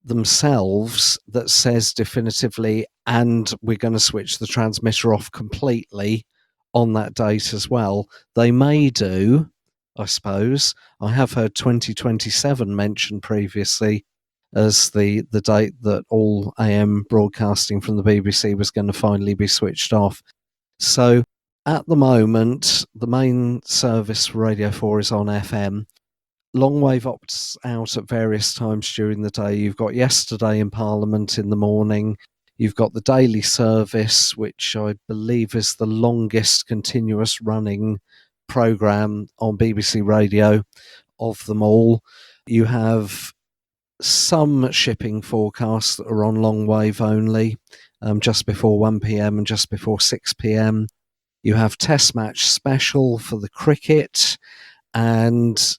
themselves that says definitively, and we're going to switch the transmitter off completely on that date as well. They may do, I suppose. I have heard 2027 mentioned previously as the date that all AM broadcasting from the BBC was going to finally be switched off. So at the moment, the main service for Radio 4 is on FM. Longwave opts out at various times during the day. You've got Yesterday in Parliament in the morning. You've got the Daily Service, which I believe is the longest continuous running programme on BBC Radio of them all. You have some shipping forecasts that are on Longwave only, just before 1 p.m. and just before 6 p.m. You have Test Match Special for the cricket, and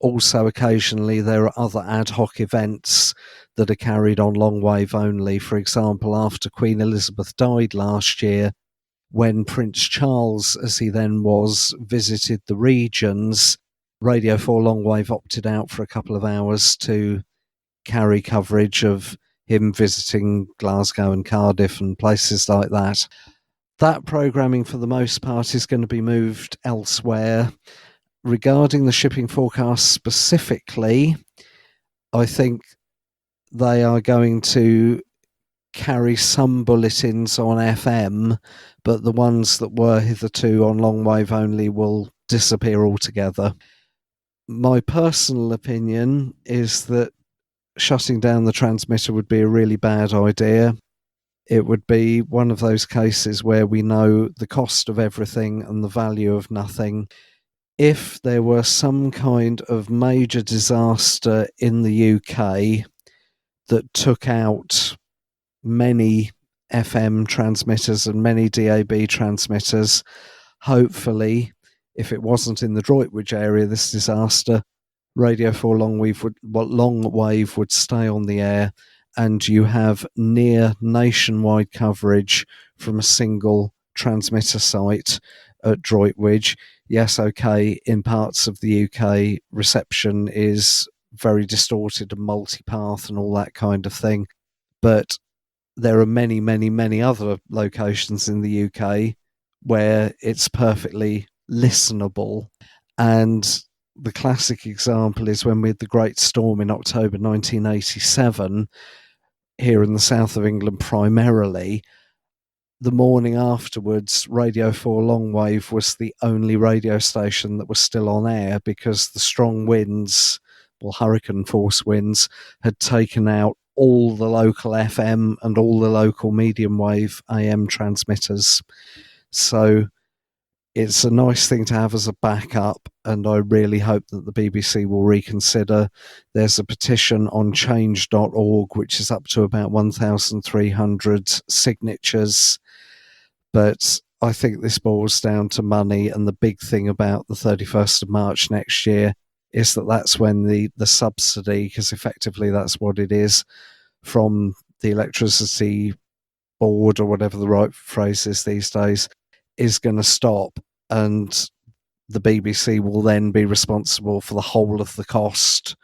also occasionally there are other ad hoc events that are carried on Longwave only. For example, after Queen Elizabeth died last year, when Prince Charles, as he then was, visited the regions, Radio 4 Longwave opted out for a couple of hours to carry coverage of him visiting Glasgow and Cardiff and places like that. That programming, for the most part, is going to be moved elsewhere. Regarding the shipping forecast specifically, I think they are going to carry some bulletins on FM, but the ones that were hitherto on Longwave only will disappear altogether. My personal opinion is that shutting down the transmitter would be a really bad idea. It would be one of those cases where we know the cost of everything and the value of nothing. If there were some kind of major disaster in the UK that took out many FM transmitters and many DAB transmitters, hopefully, if it wasn't in the Droitwich area, this disaster, Radio 4 Longwave would stay on the air, and you have near nationwide coverage from a single transmitter site at Droitwich. Yes, okay, in parts of the UK, reception is very distorted and multipath and all that kind of thing, but there are many, many, many other locations in the UK where it's perfectly listenable. And the classic example is when we had the Great Storm in October 1987, here in the south of England primarily. The morning afterwards, Radio 4 Longwave was the only radio station that was still on air because the strong winds, well, hurricane force winds, had taken out all the local FM and all the local medium wave AM transmitters. So it's a nice thing to have as a backup, and I really hope that the BBC will reconsider. There's a petition on change.org, which is up to about 1,300 signatures, but I think this boils down to money, and the big thing about the 31st of March next year is that that's when the subsidy, because effectively that's what it is, from the electricity board, or whatever the right phrase is these days, is going to stop, and the BBC will then be responsible for the whole of the cost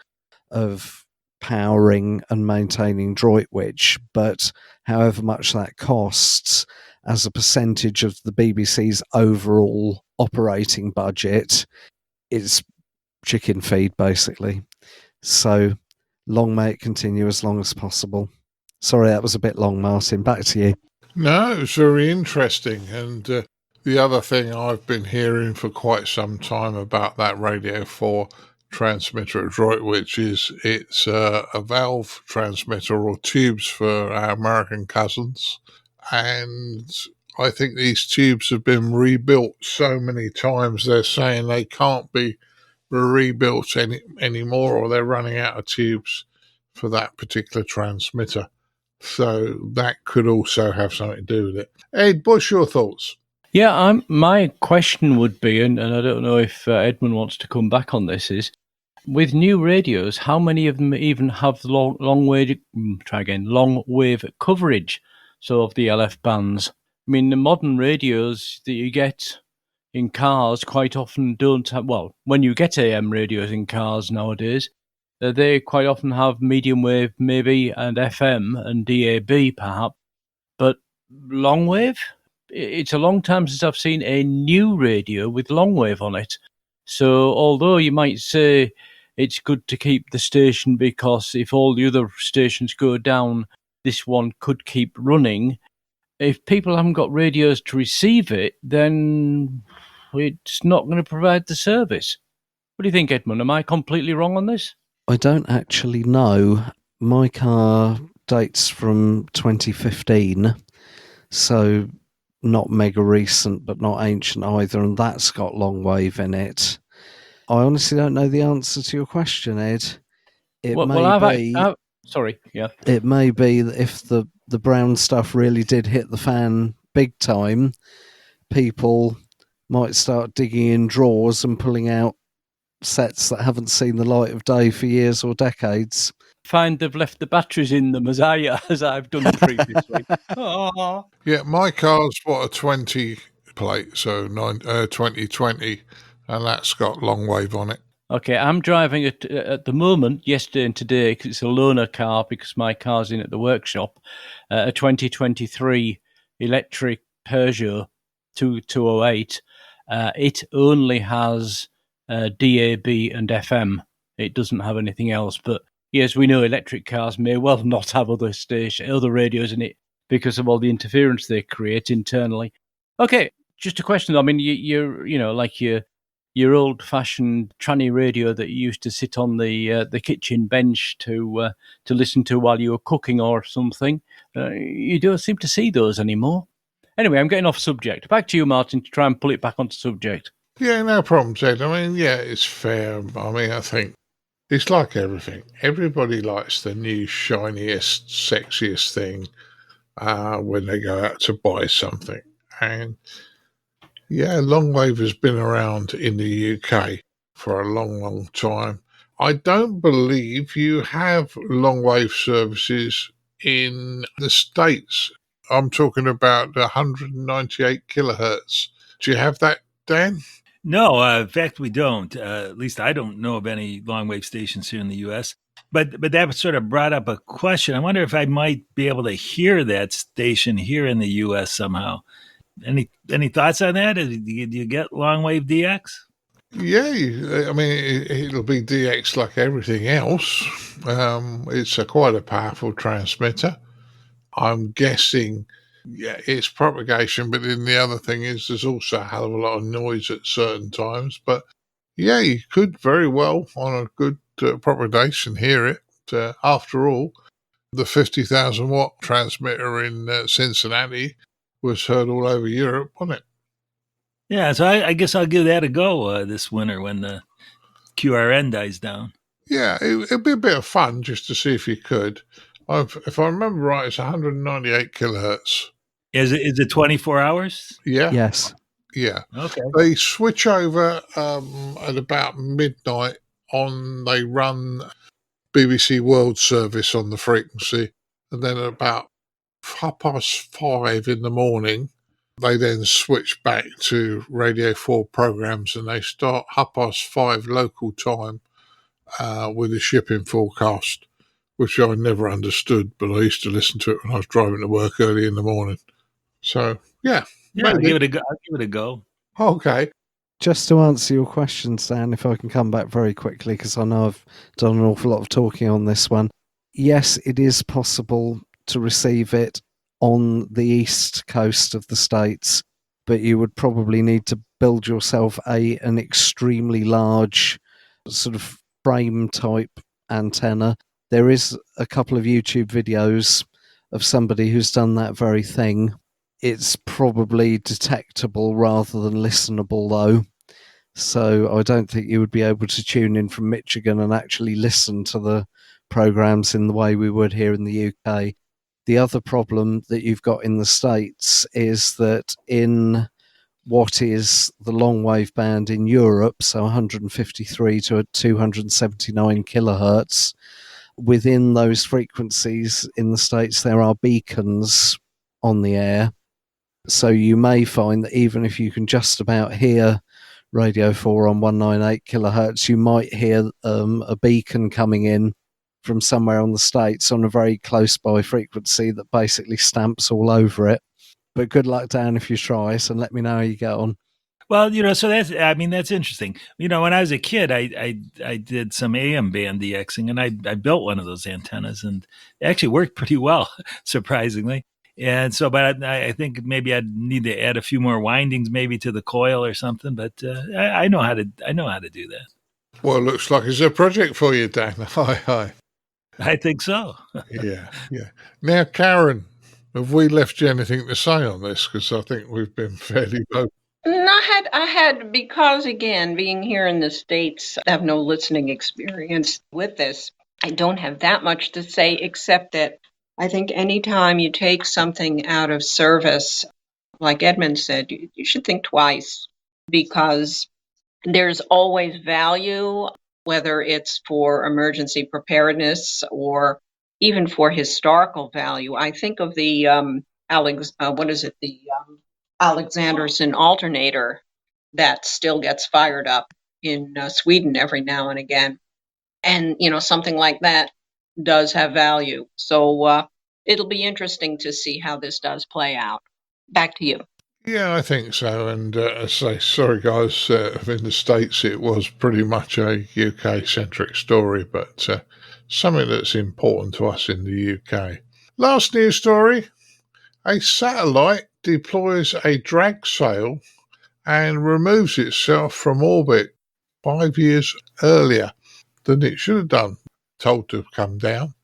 of powering and maintaining Droitwich. But however much that costs, as a percentage of the BBC's overall operating budget, it's chicken feed, basically. So long may it continue as long as possible. Sorry, that was a bit long, Martin. Back to you. No, it was very interesting. And the other thing I've been hearing for quite some time about that Radio 4 transmitter at Droitwich is it's a valve transmitter, or tubes for our American cousins. And I think these tubes have been rebuilt so many times, they're saying they can't be rebuilt anymore, or they're running out of tubes for that particular transmitter. So that could also have something to do with it. Ed, what's your thoughts? Yeah, my question would be, and I don't know if Edmund wants to come back on this, is with new radios, how many of them even have long wave coverage, so of the LF bands? I mean, the modern radios that you get in cars quite often don't have, well, when you get AM radios in cars nowadays, they quite often have medium wave maybe, and FM and DAB perhaps, but long wave? It's a long time since I've seen a new radio with long wave on it. So although you might say it's good to keep the station because if all the other stations go down, this one could keep running, if people haven't got radios to receive it, then it's not going to provide the service. What do you think, Edmund? Am I completely wrong on this? I don't actually know. My car dates from 2015, so not mega recent, but not ancient either, and that's got Longwave in it. I honestly don't know the answer to your question, Ed. It sorry, yeah. It may be that if the brown stuff really did hit the fan big time, people might start digging in drawers and pulling out sets that haven't seen the light of day for years or decades. Find they've left the batteries in them as I've done previously. Oh. Yeah, my car's a 20 plate, so 2020, and that's got Longwave on it. Okay, I'm driving it at the moment, yesterday and today, because it's a loaner car because my car's in at the workshop, a 2023 electric Peugeot 208. It only has DAB and FM. It doesn't have anything else. But yes, we know electric cars may well not have other radios in it because of all the interference they create internally. Okay, just a question. I mean, you're like your old-fashioned tranny radio that you used to sit on the kitchen bench to listen to while you were cooking or something. You don't seem to see those anymore. Anyway, I'm getting off subject. Back to you, Martin, to try and pull it back onto subject. Yeah, no problem, Ed. I mean, yeah, it's fair. I mean, I think it's like everything. Everybody likes the new, shiniest, sexiest thing when they go out to buy something. And yeah, Longwave has been around in the UK for a long, long time. I don't believe you have Longwave services in the States. I'm talking about 198 kilohertz. Do you have that, Dan? No, in fact, we don't. At least I don't know of any Longwave stations here in the U.S. But that sort of brought up a question. I wonder if I might be able to hear that station here in the U.S. somehow. Any thoughts on that? Do you get Longwave DX? Yeah, I mean, it'll be DX like everything else. It's quite a powerful transmitter. I'm guessing, yeah, it's propagation, but then the other thing is there's also a hell of a lot of noise at certain times. But yeah, you could very well, on a good propagation, hear it. After all, the 50,000 watt transmitter in Cincinnati was heard all over Europe, wasn't it? Yeah, so I guess I'll give that a go this winter when the QRN dies down. Yeah, it'd be a bit of fun just to see if you could. If I remember right, it's 198 kilohertz. Is it 24 hours? Yeah. Yes. Yeah. Okay. They switch over at about midnight they run BBC World Service on the frequency, and then at about 5:30 in the morning, they then switch back to Radio 4 programs, and they start 5:30 local time with a shipping forecast, which I never understood, but I used to listen to it when I was driving to work early in the morning. So, yeah. I'll give it a go. Okay. Just to answer your question, Stan, if I can come back very quickly, because I know I've done an awful lot of talking on this one. Yes, it is possible to receive it on the east coast of the States, but you would probably need to build yourself an extremely large sort of frame type antenna. There is a couple of YouTube videos of somebody who's done that very thing. It's probably detectable rather than listenable, though. So I don't think you would be able to tune in from Michigan and actually listen to the programs in the way we would here in the UK. The other problem that you've got in the States is that in what is the Longwave band in Europe, so 153 to 279 kilohertz, within those frequencies in the States, there are beacons on the air. So you may find that even if you can just about hear Radio 4 on 198 kilohertz, you might hear a beacon coming in from somewhere on the States on a very close by frequency that basically stamps all over it. But good luck, Dan, if you try it, and let me know how you get on. Well, so that's interesting. When I was a kid, I did some AM band DXing, and I built one of those antennas, and it actually worked pretty well, surprisingly. And so, but I think maybe I'd need to add a few more windings, maybe to the coil or something. But I know how to do that. Well, looks like it's a project for you, Dan. Hi. I think so. Yeah. Now, Caryn, have we left you anything to say on this? Because I think we've been fairly vocal. I had, because again, being here in the States, I have no listening experience with this. I don't have that much to say, except that I think anytime you take something out of service, like Edmund said, you should think twice, because there's always value, whether it's for emergency preparedness or even for historical value. I think of the Alexanderson alternator that still gets fired up in Sweden every now and again, and something like that does have value. So it'll be interesting to see how this does play out. Back to you. Yeah, I think so. And I say, sorry, guys, in the States, it was pretty much a UK-centric story, but something that's important to us in the UK. Last news story, a satellite deploys a drag sail and removes itself from orbit 5 years earlier than it should have done, told to come down.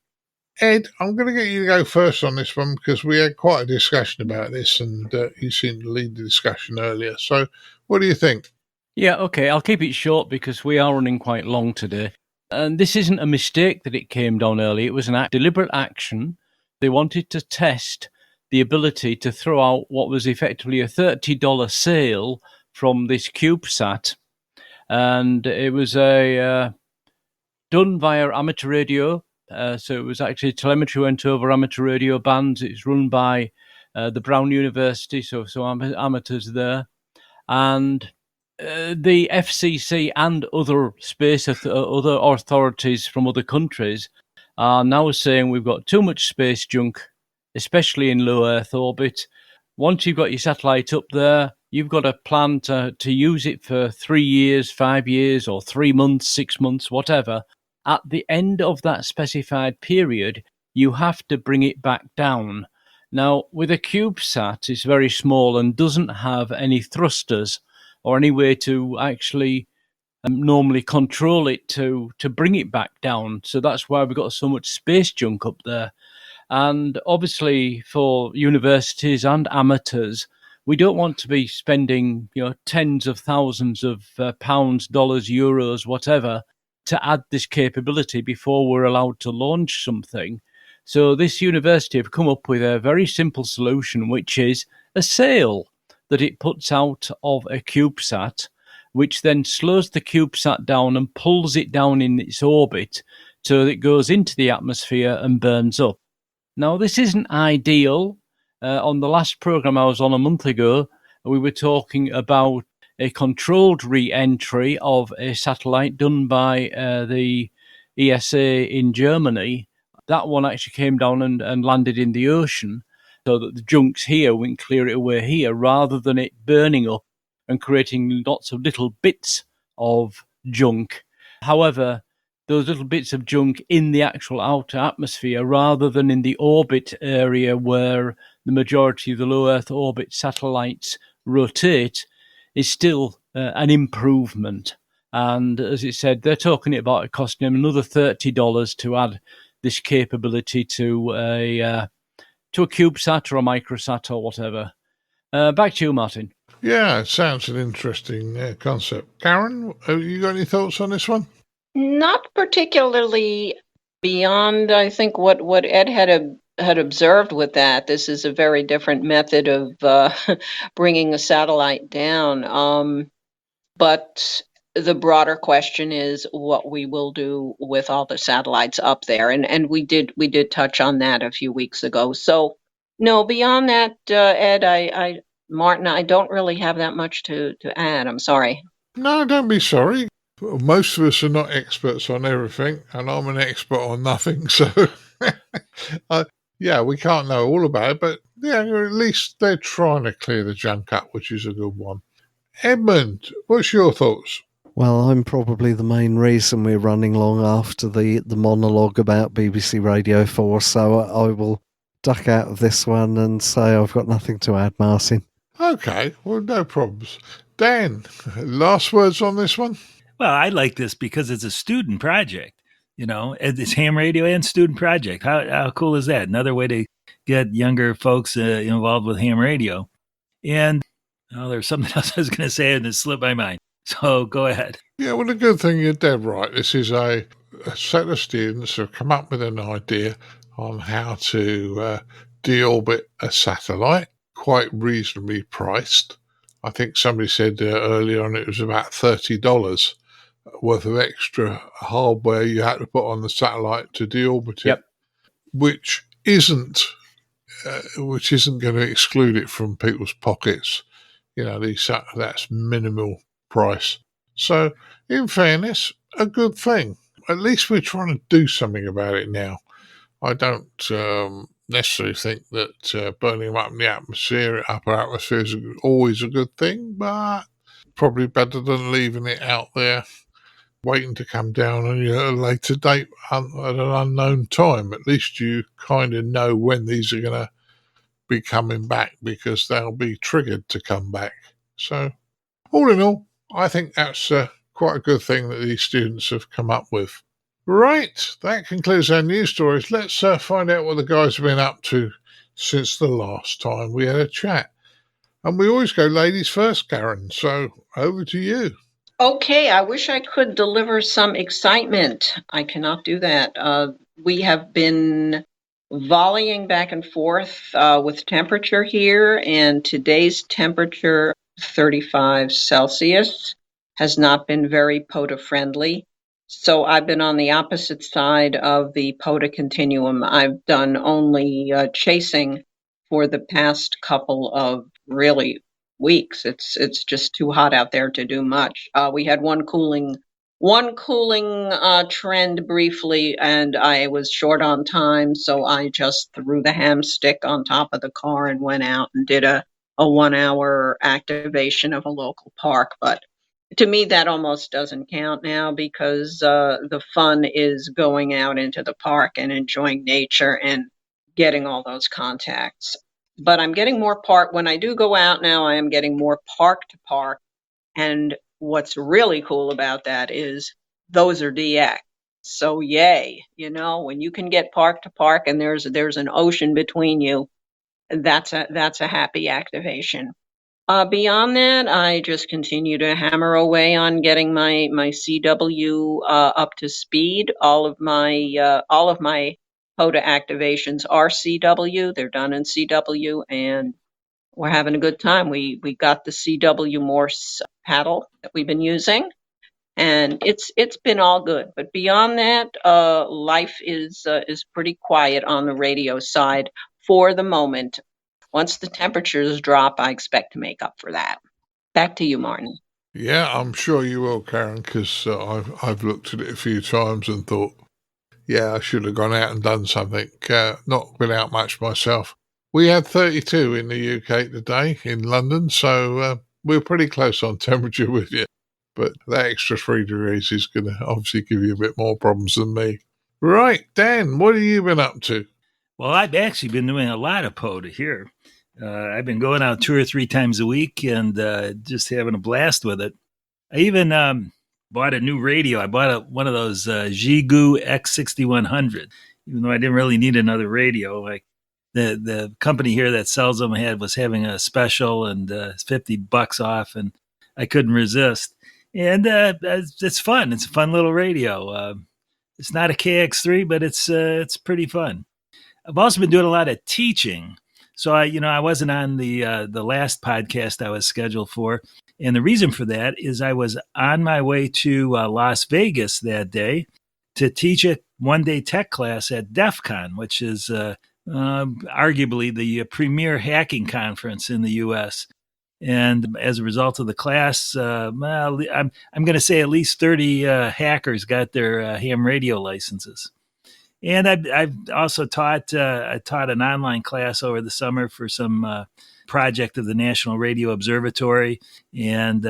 Ed, I'm going to get you to go first on this one because we had quite a discussion about this and you seemed to lead the discussion earlier. So what do you think? Yeah, okay, I'll keep it short because we are running quite long today. And this isn't a mistake that it came down early. It was an deliberate action. They wanted to test the ability to throw out what was effectively a $30 sale from this CubeSat. And it was done via amateur radio. So it was actually telemetry went over amateur radio bands. It's run by the Brown University, so amateurs there. And the FCC and other other authorities from other countries are now saying we've got too much space junk, especially in low Earth orbit. Once you've got your satellite up there, you've got a plan to use it for 3 years, 5 years, or 3 months, 6 months, whatever. At the end of that specified period, you have to bring it back down. Now, with a CubeSat, it's very small and doesn't have any thrusters or any way to actually normally control it to bring it back down. So that's why we've got so much space junk up there. And obviously for universities and amateurs, we don't want to be spending tens of thousands of pounds, dollars, euros, whatever, to add this capability before we're allowed to launch something. So this university have come up with a very simple solution, which is a sail that it puts out of a CubeSat, which then slows the CubeSat down and pulls it down in its orbit so that it goes into the atmosphere and burns up. Now, this isn't ideal. On the last program I was on a month ago, we were talking about a controlled re-entry of a satellite done by the ESA in Germany. That one actually came down and landed in the ocean so that the junk's here, we can clear it away here, rather than it burning up and creating lots of little bits of junk. However, those little bits of junk in the actual outer atmosphere rather than in the orbit area where the majority of the low Earth orbit satellites rotate is still an improvement. And as it said, they're talking about it costing them another $30 to add this capability to a CubeSat or a microsat or whatever. Back to you, Martin. Yeah, it sounds an interesting concept. Caryn, have you got any thoughts on this one? Not particularly beyond, I think, what Ed had observed with that. This is a very different method of bringing a satellite down. But the broader question is what we will do with all the satellites up there, and we did touch on that a few weeks ago. So no, beyond that, Ed, Martin, I don't really have that much to add. I'm sorry. No, don't be sorry. Most of us are not experts on everything, and I'm an expert on nothing. So, yeah, we can't know all about it, but yeah, at least they're trying to clear the junk up, which is a good one. Edmund, what's your thoughts? Well, I'm probably the main reason we're running long after the monologue about BBC Radio 4, so I will duck out of this one and say I've got nothing to add, Martin. Okay, well, no problems. Dan, last words on this one? Well, I like this because it's a student project. It's ham radio and student project. How cool is that? Another way to get younger folks involved with ham radio. And there's something else I was going to say and it slipped my mind. So go ahead. Yeah, well, the good thing you're dead right. This is a set of students who have come up with an idea on how to deorbit a satellite, quite reasonably priced. I think somebody said earlier on it was about $30 worth of extra hardware you had to put on the satellite to deorbit it, which isn't going to exclude it from people's pockets. That's minimal price. So, in fairness, a good thing. At least we're trying to do something about it now. I don't necessarily think that burning them up in the atmosphere, upper atmosphere, is always a good thing, but probably better than leaving it out there waiting to come down on you at a later date at an unknown time. At least you kind of know when these are going to be coming back because they'll be triggered to come back. So, all in all, I think that's quite a good thing that these students have come up with. Right, that concludes our news stories. Let's find out what the guys have been up to since the last time we had a chat. And we always go ladies first, Caryn. So, over to you. Okay, I wish I could deliver some excitement. I cannot do that. We have been volleying back and forth with temperature here, and today's temperature, 35 Celsius, has not been very POTA-friendly. So I've been on the opposite side of the POTA continuum. I've done only chasing for the past couple of really weeks. It's just too hot out there to do much. We had one cooling trend briefly, and I was short on time, so I just threw the ham stick on top of the car and went out and did a 1 hour activation of a local park. But to me, that almost doesn't count now because the fun is going out into the park and enjoying nature and getting all those contacts. But I'm getting more park. When I do go out now, I am getting more park to park. And what's really cool about that is those are DX. So yay, when you can get park to park and there's an ocean between you, that's a happy activation. Beyond that, I just continue to hammer away on getting my CW up to speed. All of my POTA activations are CW. They're done in CW, and we're having a good time. We got the CW Morse paddle that we've been using, and it's been all good. But beyond that, life is pretty quiet on the radio side for the moment. Once the temperatures drop, I expect to make up for that. Back to you, Martin. Yeah, I'm sure you will, Caryn, because I've looked at it a few times and thought, yeah, I should have gone out and done something. Not been out much myself. We had 32 in the UK today in London, so we're pretty close on temperature with you. But that extra 3 degrees is going to obviously give you a bit more problems than me. Right, Dan, what have you been up to? Well, I've actually been doing a lot of POTA here. I've been going out 2 or 3 times a week and just having a blast with it. I even bought a new radio. I bought one of those GUT X6100, even though I didn't really need another radio. Like the company here that sells them was having a special and $50 off, and I couldn't resist. And it's fun. It's a fun little radio. It's not a KX3, but it's pretty fun. I've also been doing a lot of teaching. So I wasn't on the last podcast I was scheduled for, and the reason for that is I was on my way to Las Vegas that day to teach a one-day tech class at DEF CON, which is arguably the premier hacking conference in the U.S. And as a result of the class, I'm going to say at least 30 hackers got their ham radio licenses. And I've also taught an online class over the summer for some project of the National Radio Observatory and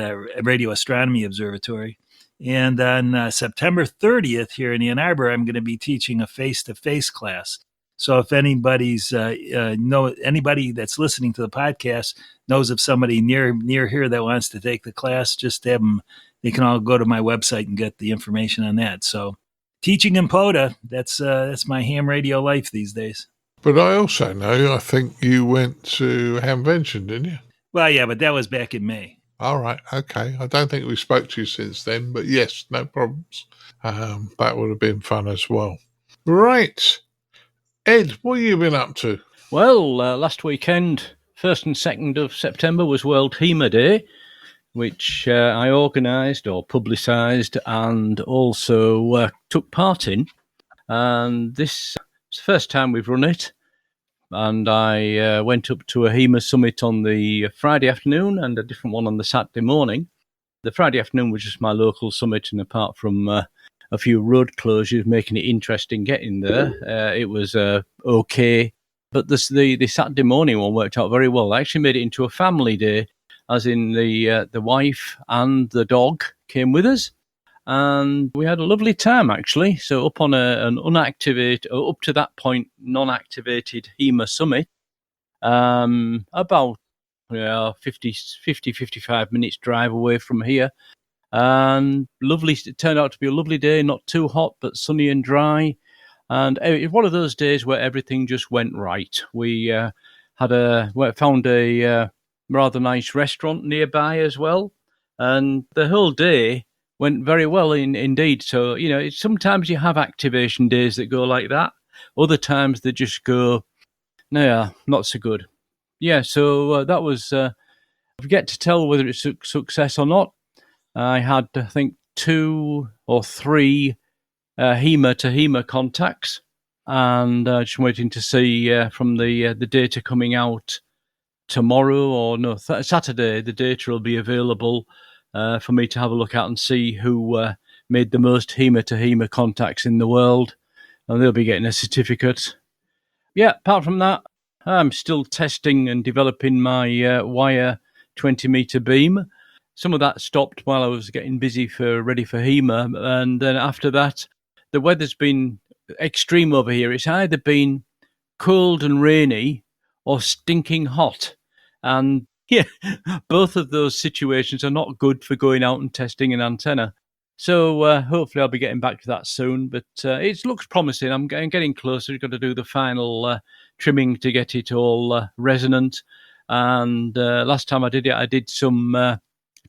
Radio Astronomy Observatory. And on September 30th here in Ann Arbor, I'm going to be teaching a face-to-face class. So if anybody that's listening to the podcast knows of somebody near here that wants to take the class, just have them they can all go to my website and get the information on that. So teaching in POTA, that's my ham radio life these days. But I also know, I think you went to Hamvention, didn't you? Well, yeah, but that was back in May. All right, okay. I don't think we spoke to you since then, but yes, no problems. That would have been fun as well. Right. Ed, what have you been up to? Well, last weekend, 1st and 2nd of September, was World HEMA Day, which I organised or publicised and also took part in. And this is the first time we've run it. And I went up to a HEMA summit on the Friday afternoon and a different one on the Saturday morning. The Friday afternoon was just my local summit, and apart from a few road closures making it interesting getting there, it was okay. But the Saturday morning one worked out very well. I actually made it into a family day, as in the wife and the dog came with us. And we had a lovely time, actually. So up on an unactivated, or up to that point, non-activated HEMA summit, about 55 minutes drive away from here. And lovely. It turned out to be a lovely day, not too hot, but sunny and dry. And it was one of those days where everything just went right. We found a rather nice restaurant nearby as well. And the whole day went very well indeed. So, sometimes you have activation days that go like that. Other times they just go, no, not so good. Yeah, so that was, I forget to tell whether it's a success or not. I had, I think, 2 or 3 HEMA to HEMA contacts, and just waiting to see from the data coming out tomorrow or Saturday. The data will be available for me to have a look at and see who made the most HEMA to HEMA contacts in the world, and they'll be getting a certificate. Yeah, apart from that, I'm still testing and developing my wire 20-meter beam. Some of that stopped while I was getting busy ready for HEMA, and then after that, the weather's been extreme over here. It's either been cold and rainy or stinking hot, and yeah, both of those situations are not good for going out and testing an antenna. So hopefully I'll be getting back to that soon, but it looks promising. I'm getting closer. We've got to do the final trimming to get it all resonant. And last time I did it, I did some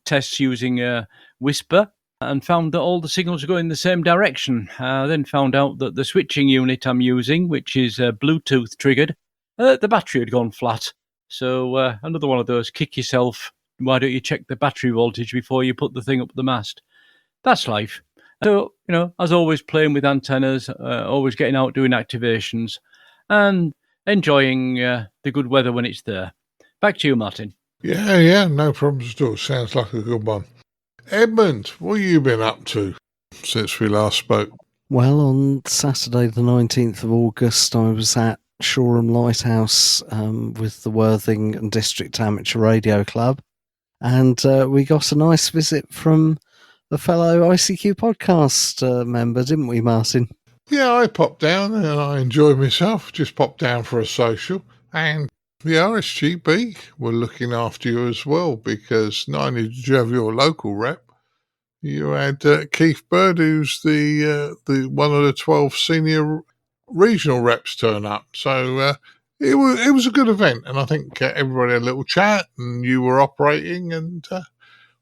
tests using a whisper and found that all the signals are going in the same direction. I then found out that the switching unit I'm using, which is Bluetooth triggered, the battery had gone flat. So another one of those, kick yourself. Why don't you check the battery voltage before you put the thing up the mast? That's life. So, as always, playing with antennas, always getting out doing activations, and enjoying the good weather when it's there. Back to you, Martin. Yeah, no problems at all. Sounds like a good one. Edmund, what have you been up to since we last spoke? Well, on Saturday the 19th of August, I was at Shoreham Lighthouse with the Worthing and District Amateur Radio Club, and we got a nice visit from a fellow ICQ podcast member, didn't we, Martin? Yeah, I popped down and I enjoyed myself. Just popped down for a social, and the RSGB were looking after you as well, because not only did you have your local rep, you had Keith Bird, who's the one of the 12 senior regional reps turn up. So it was a good event, and I think everybody had a little chat, and you were operating, and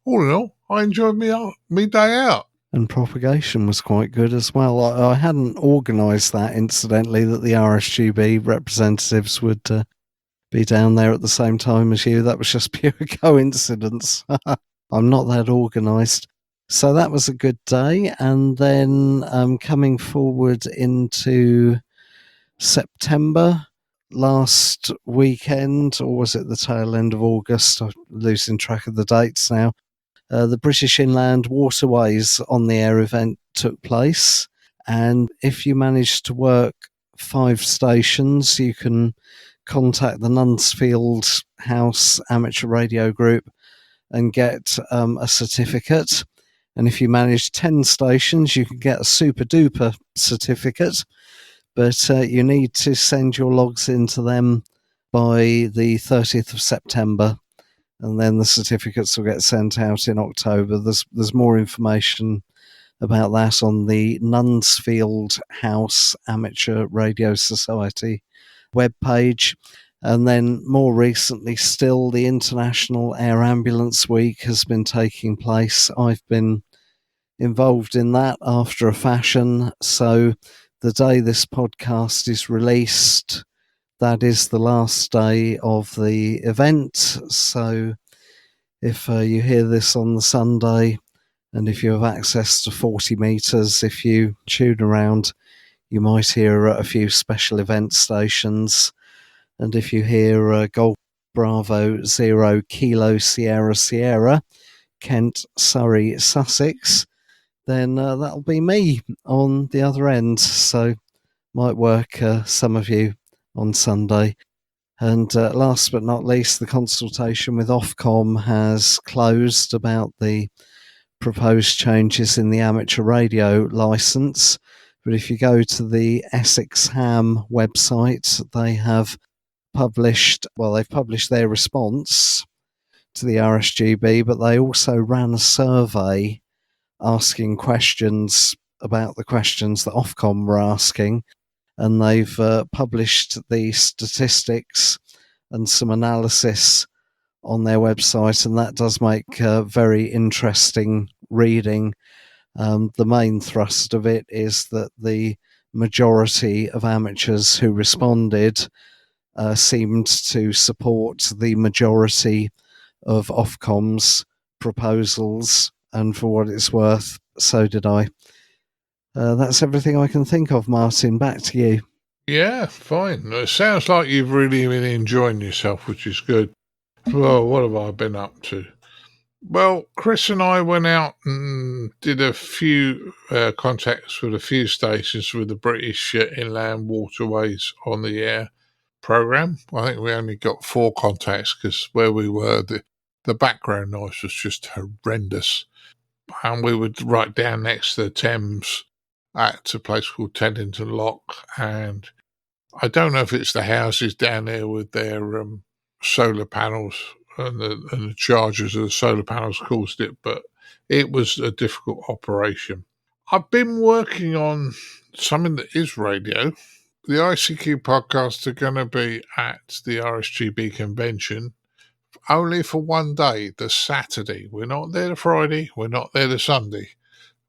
all in all, I enjoyed me day out. And propagation was quite good as well. I hadn't organised that, incidentally, that the RSGB representatives would be down there at the same time as you. That was just pure coincidence. I'm not that organised. So that was a good day. And then coming forward into September, last weekend, or was it the tail end of August? I'm losing track of the dates now. The British Inland Waterways on the Air event took place. And if you manage to work 5 stations, you can contact the Nunsfield House Amateur Radio Group and get a certificate. And if you manage 10 stations, you can get a super duper certificate. But you need to send your logs into them by the 30th of September. and then the certificates will get sent out in October. There's more information about that on the Nunsfield House Amateur Radio Society webpage. And then more recently still, the International Air Ambulance Week has been taking place. I've been involved in that after a fashion. So the day this podcast is released, that is the last day of the event. So if you hear this on the Sunday, and if you have access to 40 metres, if you tune around, you might hear a few special event stations. And if you hear Golf Bravo 0 Kilo Sierra Sierra, Kent, Surrey, Sussex, then that'll be me on the other end. So might work some of you on Sunday. And last but not least, the consultation with Ofcom has closed about the proposed changes in the amateur radio licence. But if you go to the Essex Ham website, they've published their response to the RSGB, but they also ran a survey asking questions about the questions that Ofcom were asking, and they've published the statistics and some analysis on their website, and that does make very interesting reading. The main thrust of it is that the majority of amateurs who responded seemed to support the majority of Ofcom's proposals, and for what it's worth, so did I. That's everything I can think of, Martin. Back to you. Yeah, fine. It sounds like you've really been enjoying yourself, which is good. Well, what have I been up to? Well, Chris and I went out and did a few contacts with a few stations with the British Inland Waterways on the Air programme. I think we only got 4 contacts because where we were, the background noise was just horrendous. And we were right down next to the Thames at a place called Teddington Lock. And I don't know if it's the houses down there with their solar panels and the chargers of the solar panels caused it, but it was a difficult operation. I've been working on something that is radio. The ICQ podcasts are going to be at the RSGB convention only for one day, the Saturday. We're not there the Friday, we're not there the Sunday,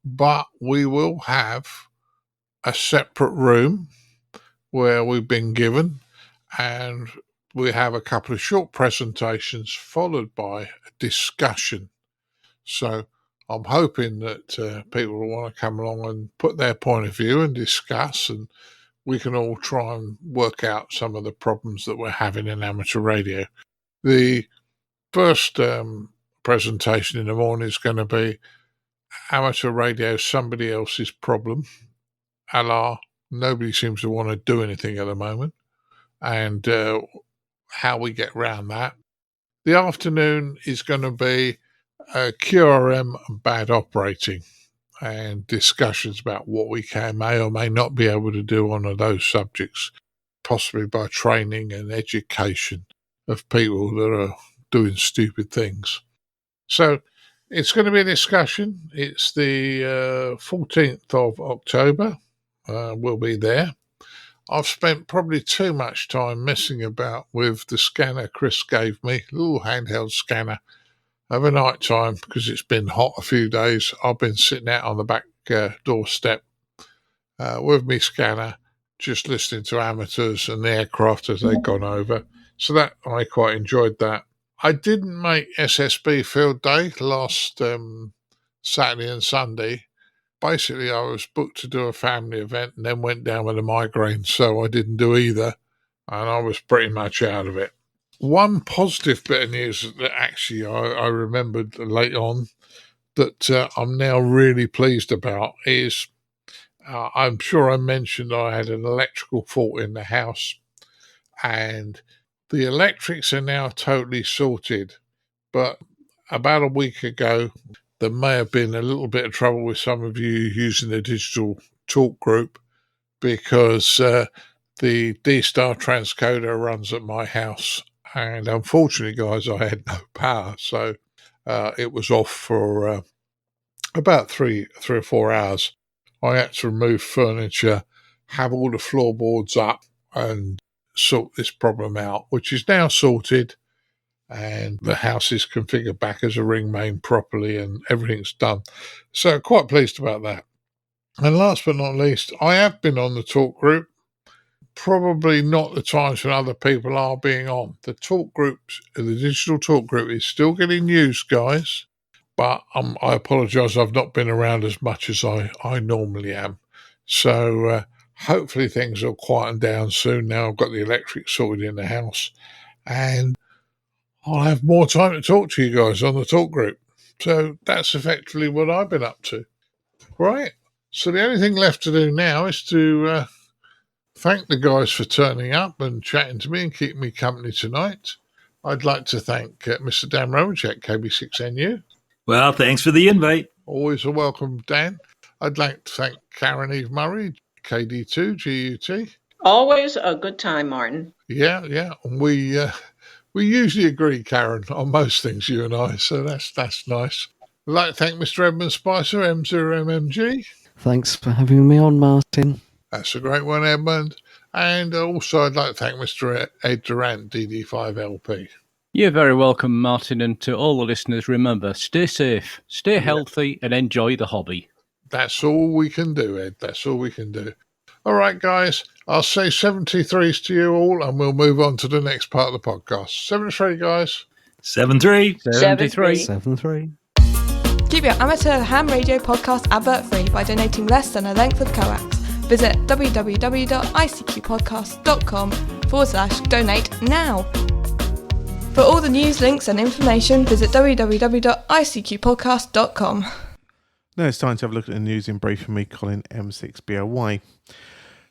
but we will have a separate room where we've been given, and we have a couple of short presentations followed by a discussion. So I'm hoping that people will want to come along and put their point of view and discuss, and we can all try and work out some of the problems that we're having in amateur radio. The first presentation in the morning is going to be amateur radio, somebody else's problem, a la nobody seems to want to do anything at the moment, and how we get around that. The afternoon is going to be QRM bad operating and discussions about what we may or may not be able to do on those subjects, possibly by training and education of people that are doing stupid things. So it's going to be a discussion. It's the 14th of October. We'll be there. I've spent probably too much time messing about with the scanner Chris gave me, a little handheld scanner. Over night time, because it's been hot a few days, I've been sitting out on the back doorstep with my scanner, just listening to amateurs and the aircraft as they've gone over. So that I quite enjoyed that. I didn't make SSB field day last Saturday and Sunday. Basically, I was booked to do a family event and then went down with a migraine, so I didn't do either, and I was pretty much out of it. One positive bit of news that actually I remembered late on that I'm now really pleased about is I'm sure I mentioned I had an electrical fault in the house, and the electrics are now totally sorted. But about a week ago, there may have been a little bit of trouble with some of you using the digital talk group because the D-Star transcoder runs at my house And unfortunately, guys, I had no power, so it was off for about three or 4 hours. I had to remove furniture, have all the floorboards up, and sort this problem out, which is now sorted. And the house is configured back as a ring main properly, and everything's done. So quite pleased about that. And last but not least, I have been on the talk group. Probably not the times when other people are being on. The talk groups, the digital talk group is still getting used, guys. But I apologise, I've not been around as much as I normally am. So hopefully things will quieten down soon. Now I've got the electric sorted in the house. And I'll have more time to talk to you guys on the talk group. So that's effectively what I've been up to. Right. So the only thing left to do now is to thank the guys for turning up and chatting to me and keeping me company tonight. I'd like to thank Mr. Dan Romanchik KB6NU. Well, thanks for the invite. Always a welcome, Dan. I'd like to thank Caryn Eve Murray KD2GUT. Always a good time, Martin. Yeah. And we usually agree, Caryn, on most things, you and I, so that's nice. I'd like to thank Mr. Edmund Spicer, M0MMG. Thanks for having me on, Martin. That's a great one, Edmund. And also I'd like to thank Mr. Ed Durrant, DD5LP. You're very welcome, Martin, and to all the listeners, remember, stay safe, stay healthy, and enjoy the hobby. That's all we can do, Ed. That's all we can do. All right, guys, I'll say 73s to you all, and we'll move on to the next part of the podcast. 73, guys. 7-3. 73. 7-3. Keep your amateur ham radio podcast advert free by donating less than a length of coax. Visit www.icqpodcast.com/donate now. For all the news, links and information, visit www.icqpodcast.com. Now it's time to have a look at the news in brief from me, Colin M6BOY.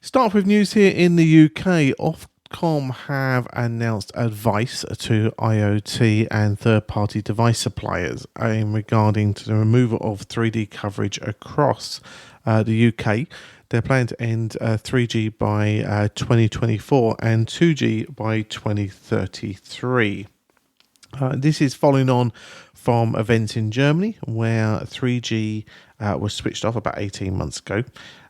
Start with news here in the UK. Ofcom have announced advice to IoT and third-party device suppliers in regarding to the removal of 3D coverage across the UK. They're planning to end 3G by 2024 and 2G by 2033. This is following on from events in Germany where 3G was switched off about 18 months ago.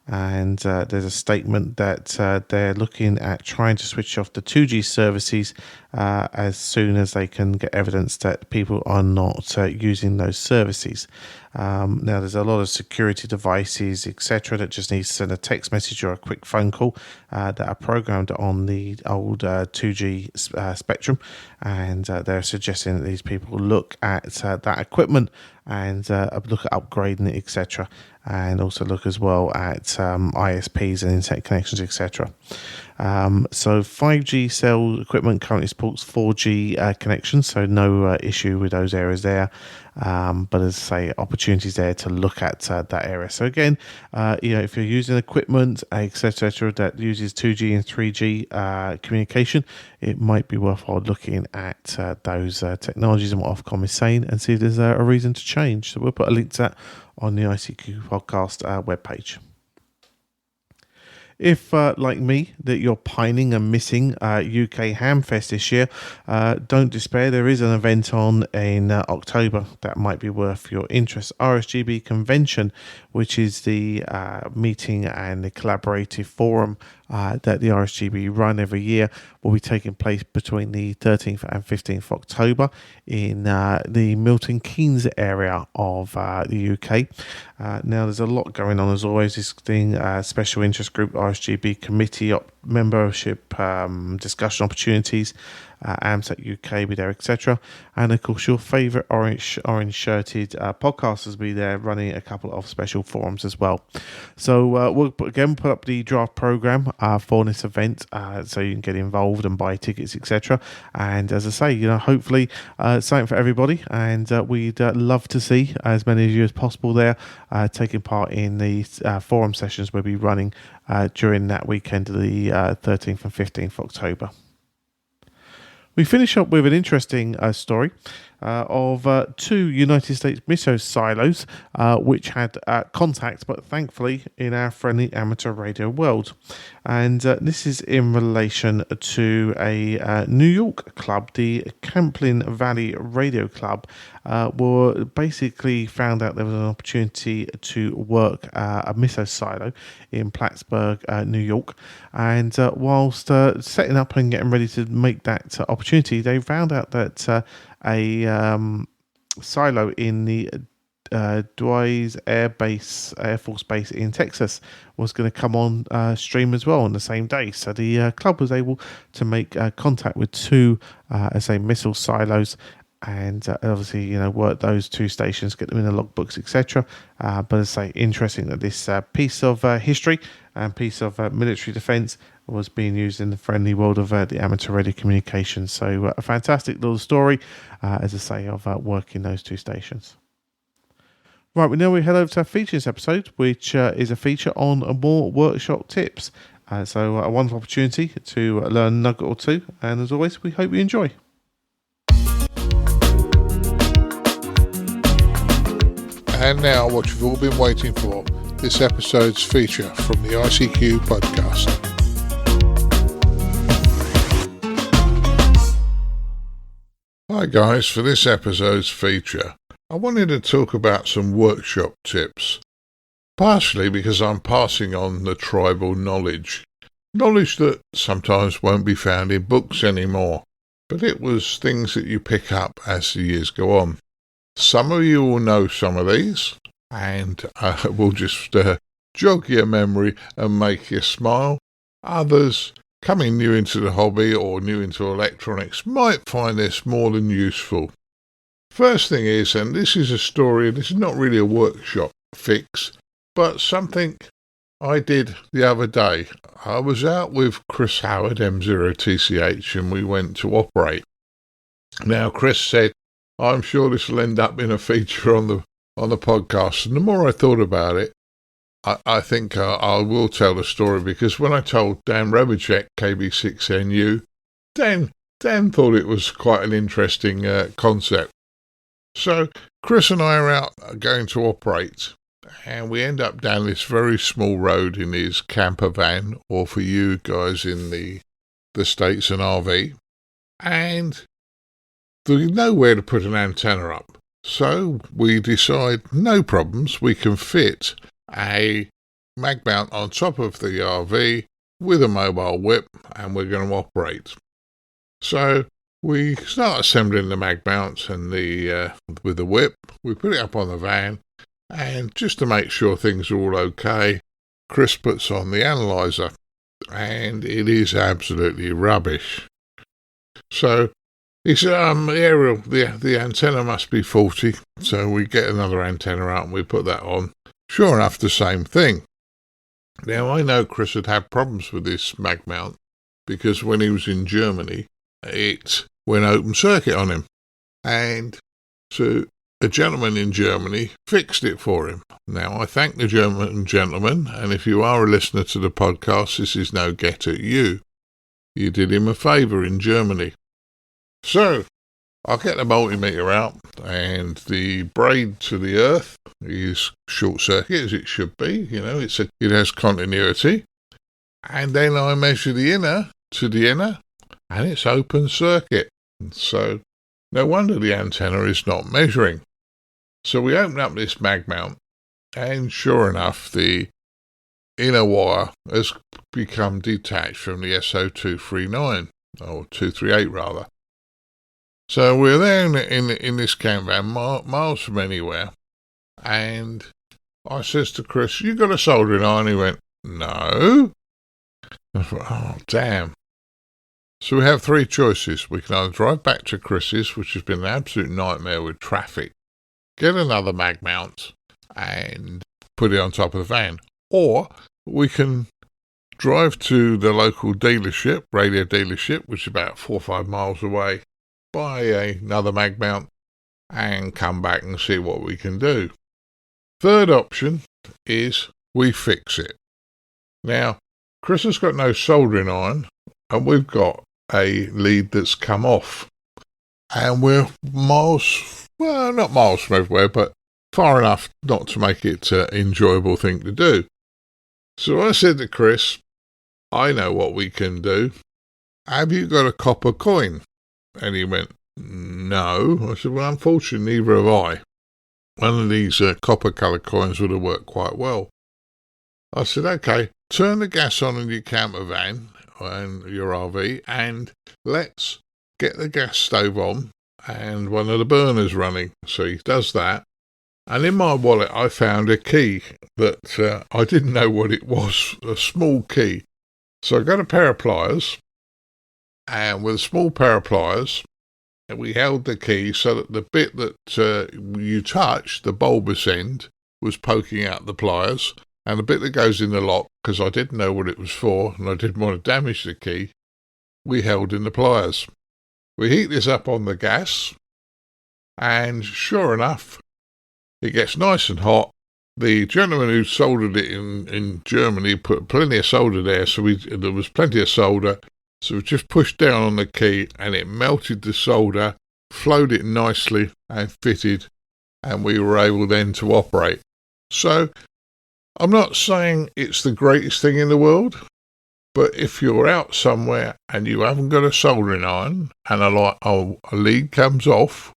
And there's a statement that they're looking at trying to switch off the 2G services as soon as they can get evidence that people are not using those services. Now, there's a lot of security devices, etc., that just need to send a text message or a quick phone call that are programmed on the old 2G spectrum, and they're suggesting that these people look at that equipment and look at upgrading it, etc., and also look as well at ISPs and internet connections, etc. So 5G cell equipment currently supports 4G connections, so no issue with those areas there. But as I say, opportunities there to look at that area. So again, if you're using equipment, etc., that uses 2G and 3G communication, it might be worthwhile looking at those technologies and what Ofcom is saying and see if there's a reason to change. So we'll put a link to that on the ICQ podcast webpage. If, like me, that you're pining and missing UK Hamfest this year, don't despair. There is an event on in October that might be worth your interest. RSGB Convention, which is the meeting and the collaborative forum that the RSGB run every year, will be taking place between the 13th and 15th of October in the Milton Keynes area of the UK. Now, there's a lot going on as always. This thing, special interest group, RSGB committee membership, discussion opportunities, AMSAT UK be there, etc. And of course, your favourite orange shirted podcasters will be there running a couple of special forums as well. So we'll put up the draft programme for this event so you can get involved and buy tickets, etc. And as I say, hopefully something for everybody, and we'd love to see as many of you as possible there taking part in these forum sessions we'll be running during that weekend of the 13th and 15th of October. We finish up with an interesting story. of two United States missile silos which had contact, but thankfully in our friendly amateur radio world. And this is in relation to a New York club, the Camplin Valley Radio Club, were basically found out there was an opportunity to work a missile silo in Plattsburgh, New York. And whilst setting up and getting ready to make that opportunity, they found out that a silo in the Dwayne Air Force Base in Texas was going to come on stream as well on the same day. So the club was able to make contact with two, missile silos, and obviously, work those two stations, get them in the logbooks, etc. But as I say, interesting that this piece of history and piece of military defence was being used in the friendly world of the amateur radio communication. So a fantastic little story, as I say, of working those two stations. Right, we head over to our features episode, which is a feature on more workshop tips. So a wonderful opportunity to learn a nugget or two. And as always, we hope you enjoy. And now what you've all been waiting for, this episode's feature from the ICQ podcast. Hi guys, for this episode's feature, I wanted to talk about some workshop tips, partially because I'm passing on the tribal knowledge that sometimes won't be found in books anymore, but it was things that you pick up as the years go on. Some of you will know some of these, and will just jog your memory and make you smile. Others, coming new into the hobby or new into electronics, might find this more than useful. First thing is, and this is a story, this is not really a workshop fix, but something I did the other day. I was out with Chris Howard, M0TCH, and we went to operate. Now, Chris said, I'm sure this will end up in a feature on the podcast. And the more I thought about it, I think I will tell the story, because when I told Dan Romanchik KB6NU, Dan thought it was quite an interesting concept. So Chris and I are out going to operate, and we end up down this very small road in his camper van, or for you guys in the States, an RV, and there's nowhere to put an antenna up. So we decide, no problems, we can fit a mag mount on top of the RV with a mobile whip, and we're going to operate. So we start assembling the mag mounts and with the whip. We put it up on the van, and just to make sure things are all okay, Chris puts on the analyzer, and it is absolutely rubbish. So he said, Ariel, the antenna must be faulty. So we get another antenna out and we put that on. Sure enough, the same thing. Now, I know Chris had had problems with this mag mount, because when he was in Germany, it went open circuit on him. And so a gentleman in Germany fixed it for him. Now, I thank the German gentleman, and if you are a listener to the podcast, this is no get at you. You did him a favour in Germany. So, I'll get the multimeter out, and the braid to the earth is short circuit, as it should be. It has continuity. And then I measure the inner to the inner, and it's open circuit. So, no wonder the antenna is not measuring. So we open up this mag mount, and sure enough, the inner wire has become detached from the SO239, or 238 rather. So we're there in this camp van, miles from anywhere, and I says to Chris, you got a soldering iron? He went, no. I thought, oh, damn. So we have three choices. We can either drive back to Chris's, which has been an absolute nightmare with traffic, get another mag mount and put it on top of the van, or we can drive to the local dealership, radio dealership, which is about 4 or 5 miles away, buy another mag mount and come back and see what we can do. Third option is we fix it. Now, Chris has got no soldering iron, and we've got a lead that's come off. and we're miles, well, not miles from everywhere, but far enough not to make it an enjoyable thing to do. So I said to Chris, I know what we can do. Have you got a copper coin? And he went, no. I said, well, unfortunately, neither have I. One of these copper coloured coins would have worked quite well. I said, okay, turn the gas on in your camper van and your RV, and let's get the gas stove on and one of the burners running. So he does that. And in my wallet, I found a key that I didn't know what it was, a small key. So I got a pair of pliers, and with a small pair of pliers, we held the key so that the bit that you touched, the bulbous end, was poking out the pliers, and the bit that goes in the lock, because I didn't know what it was for, and I didn't want to damage the key, we held in the pliers. We heat this up on the gas, and sure enough, it gets nice and hot. The gentleman who soldered it in Germany put plenty of solder there, so there was plenty of solder. So we just pushed down on the key, and it melted the solder, flowed it nicely, and fitted, and we were able then to operate. So I'm not saying it's the greatest thing in the world, but if you're out somewhere and you haven't got a soldering iron, and a lead comes off,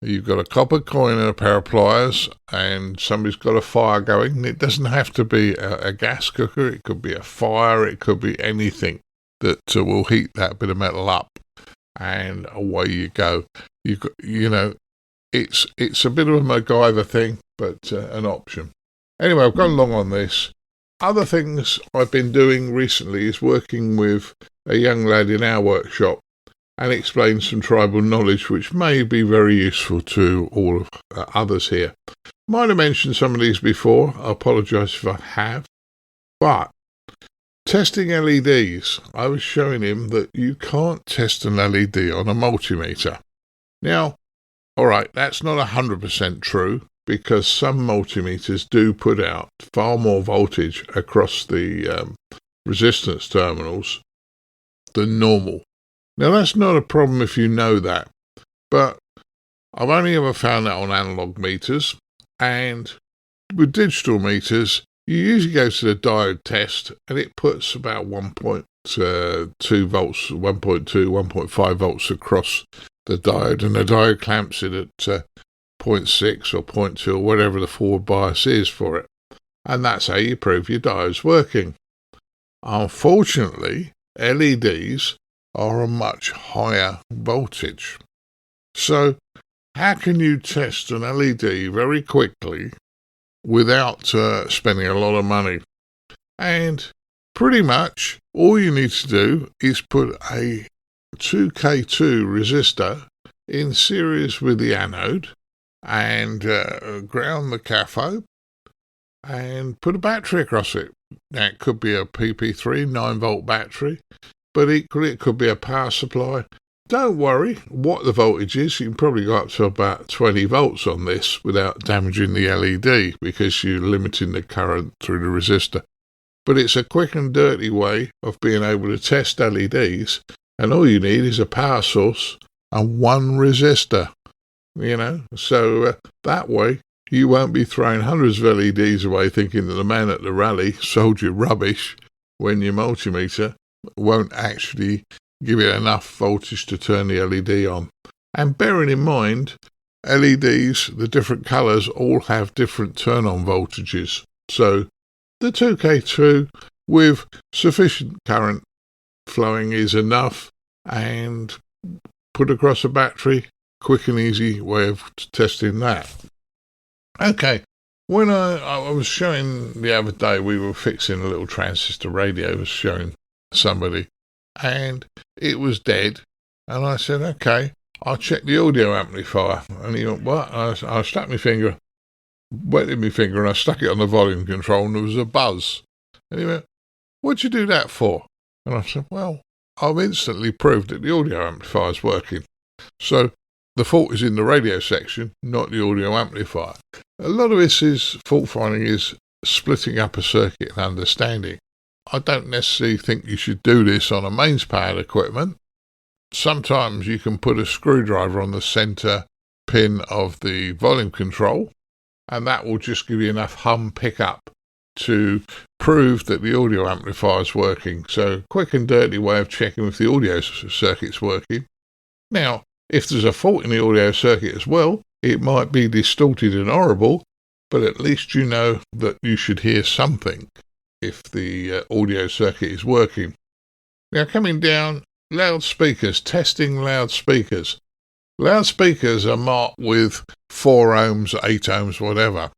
you've got a copper coin and a pair of pliers, and somebody's got a fire going. It doesn't have to be a gas cooker. It could be a fire. It could be anything that will heat that bit of metal up, and away you go. You know, it's a bit of a MacGyver thing, but an option. Anyway, I've gone along on this. Other things I've been doing recently is working with a young lad in our workshop and explain some tribal knowledge which may be very useful to all of others here. Might have mentioned some of these before. I apologise if I have. But testing LEDs, I was showing him that you can't test an LED on a multimeter. Now, all right, that's not 100% true, because some multimeters do put out far more voltage across the resistance terminals than normal. Now, that's not a problem if you know that, but I've only ever found that on analog meters, and with digital meters, you usually go to the diode test, and it puts about 1.2 volts, 1.2, 1.5 volts across the diode, and the diode clamps it at 0.6 or 0.2 or whatever the forward bias is for it, and that's how you prove your diode's working. Unfortunately, LEDs are a much higher voltage. So how can you test an LED very quickly without spending a lot of money? And pretty much all you need to do is put a 2K2 resistor in series with the anode and ground the cathode and put a battery across it. Now, it could be a PP3 9-volt battery, but equally it could be a power supply. Don't worry what the voltage is. You can probably go up to about 20 volts on this without damaging the LED, because you're limiting the current through the resistor. But it's a quick and dirty way of being able to test LEDs, and all you need is a power source and one resistor, you know. So that way you won't be throwing hundreds of LEDs away thinking that the man at the rally sold you rubbish when your multimeter won't actually give it enough voltage to turn the LED on. And bearing in mind, LEDs, the different colours, all have different turn-on voltages. So the 2K2 with sufficient current flowing is enough, and put across a battery, quick and easy way of testing that. Okay, when I was showing the other day, we were fixing a little transistor radio, I was showing somebody, and it was dead, and I said, okay, I'll check the audio amplifier. And he went, what? I stuck my finger, wetted my finger, and I stuck it on the volume control, and there was a buzz. And he went, what'd you do that for? And I said, well, I've instantly proved that the audio amplifier is working. So the fault is in the radio section, not the audio amplifier. A lot of this is fault finding, is splitting up a circuit and understanding. I don't necessarily think you should do this on a mains powered equipment. sometimes you can put a screwdriver on the center pin of the volume control, and that will just give you enough hum pickup to prove that the audio amplifier is working. So, quick and dirty way of checking if the audio circuit's working. Now, if there's a fault in the audio circuit as well, it might be distorted and horrible, but at least you know that you should hear something if the audio circuit is working. Now, coming down, loudspeakers, testing loudspeakers. Loudspeakers are marked with 4 ohms, 8 ohms, whatever.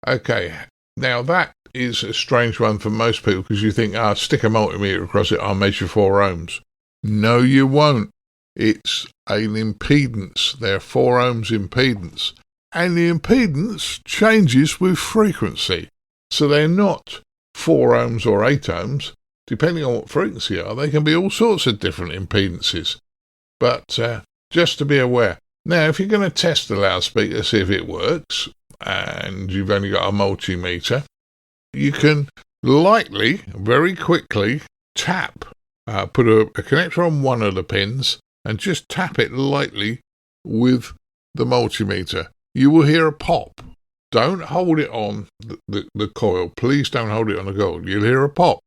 Okay, now that is a strange one for most people because you think, stick a multimeter across it, I'll measure 4 ohms. No, you won't. It's an impedance. They're 4 ohms impedance. And the impedance changes with frequency. So they're not 4 ohms or 8 ohms. Depending on what frequency are, they can be all sorts of different impedances. But just to be aware. Now, if you're going to test the loudspeaker, see if it works, and you've only got a multimeter, you can lightly, very quickly, tap, put a connector on one of the pins, and just tap it lightly with the multimeter. You will hear a pop. Don't hold it on the coil. Please don't hold it on the coil. You'll hear a pop.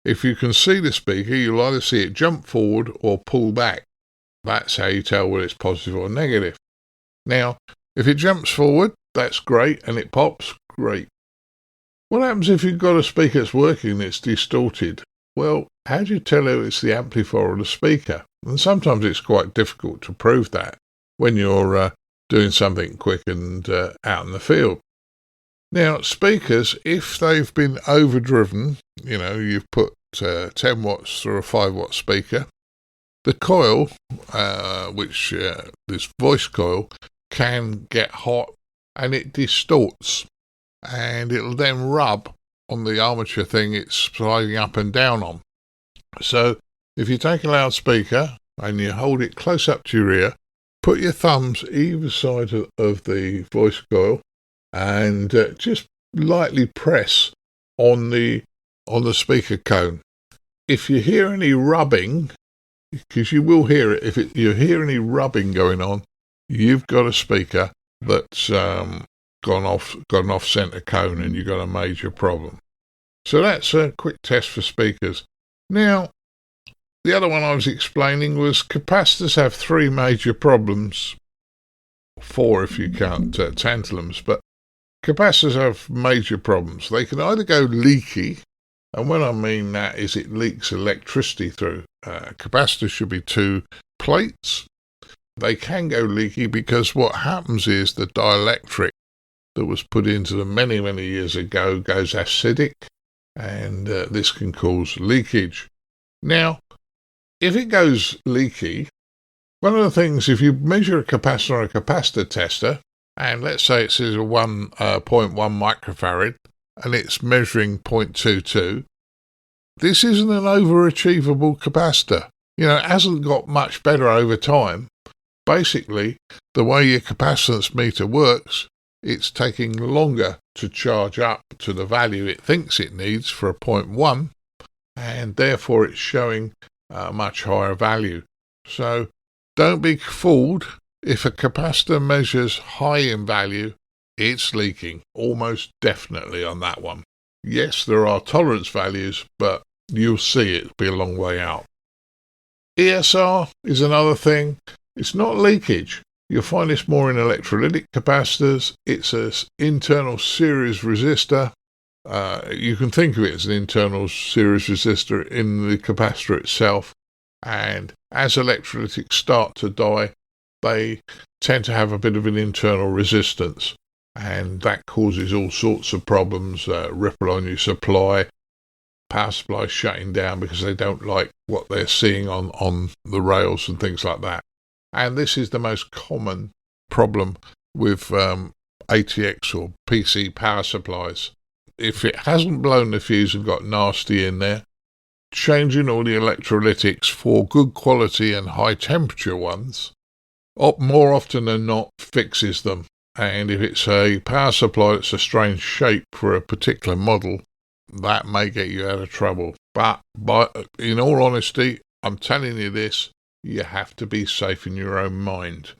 If you can see the speaker, you'll either see it jump forward or pull back. That's how you tell whether it's positive or negative. Now, if it jumps forward, that's great, and it pops, great. What happens if you've got a speaker that's working and it's distorted? Well, how do you tell if it's the amplifier or the speaker? And sometimes it's quite difficult to prove that when you're doing something quick and out in the field. Now, speakers, if they've been overdriven, you've put 10 watts through a 5 watt speaker, the coil, this voice coil, can get hot and it distorts, and it'll then rub on the armature thing it's sliding up and down on. So if you take a loudspeaker and you hold it close up to your ear, put your thumbs either side of the voice coil and just lightly press on the speaker cone. If you hear any rubbing, because you will hear it, if you hear any rubbing going on, you've got a speaker that's got an off-center cone and you've got a major problem. So that's a quick test for speakers. Now, the other one I was explaining was capacitors have 3 major problems. 4 if you count tantalums, but capacitors have major problems. They can either go leaky, and when I mean that is it leaks electricity through. Capacitors should be 2 plates. They can go leaky because what happens is the dielectric that was put into them many, many years ago goes acidic, and this can cause leakage. Now, if it goes leaky, one of the things, if you measure a capacitor on a capacitor tester, and let's say it says a 1.1 microfarad, and it's measuring 0.22, this isn't an overachievable capacitor. It hasn't got much better over time. Basically, the way your capacitance meter works, it's taking longer to charge up to the value it thinks it needs for a 0.1, and therefore it's showing a much higher value. So don't be fooled. If a capacitor measures high in value, it's leaking, almost definitely on that one. Yes, there are tolerance values, but you'll see it'll be a long way out. ESR is another thing. It's not leakage. You'll find this more in electrolytic capacitors. It's an internal series resistor. You can think of it as an internal series resistor in the capacitor itself. And as electrolytics start to die, they tend to have a bit of an internal resistance. And that causes all sorts of problems, ripple on your supply, power supply shutting down because they don't like what they're seeing on the rails and things like that. And this is the most common problem with ATX or PC power supplies. If it hasn't blown the fuse and got nasty in there, changing all the electrolytics for good quality and high temperature ones, more often than not, fixes them. And if it's a power supply that's a strange shape for a particular model, that may get you out of trouble. But in all honesty, I'm telling you this, you have to be safe in your own mind.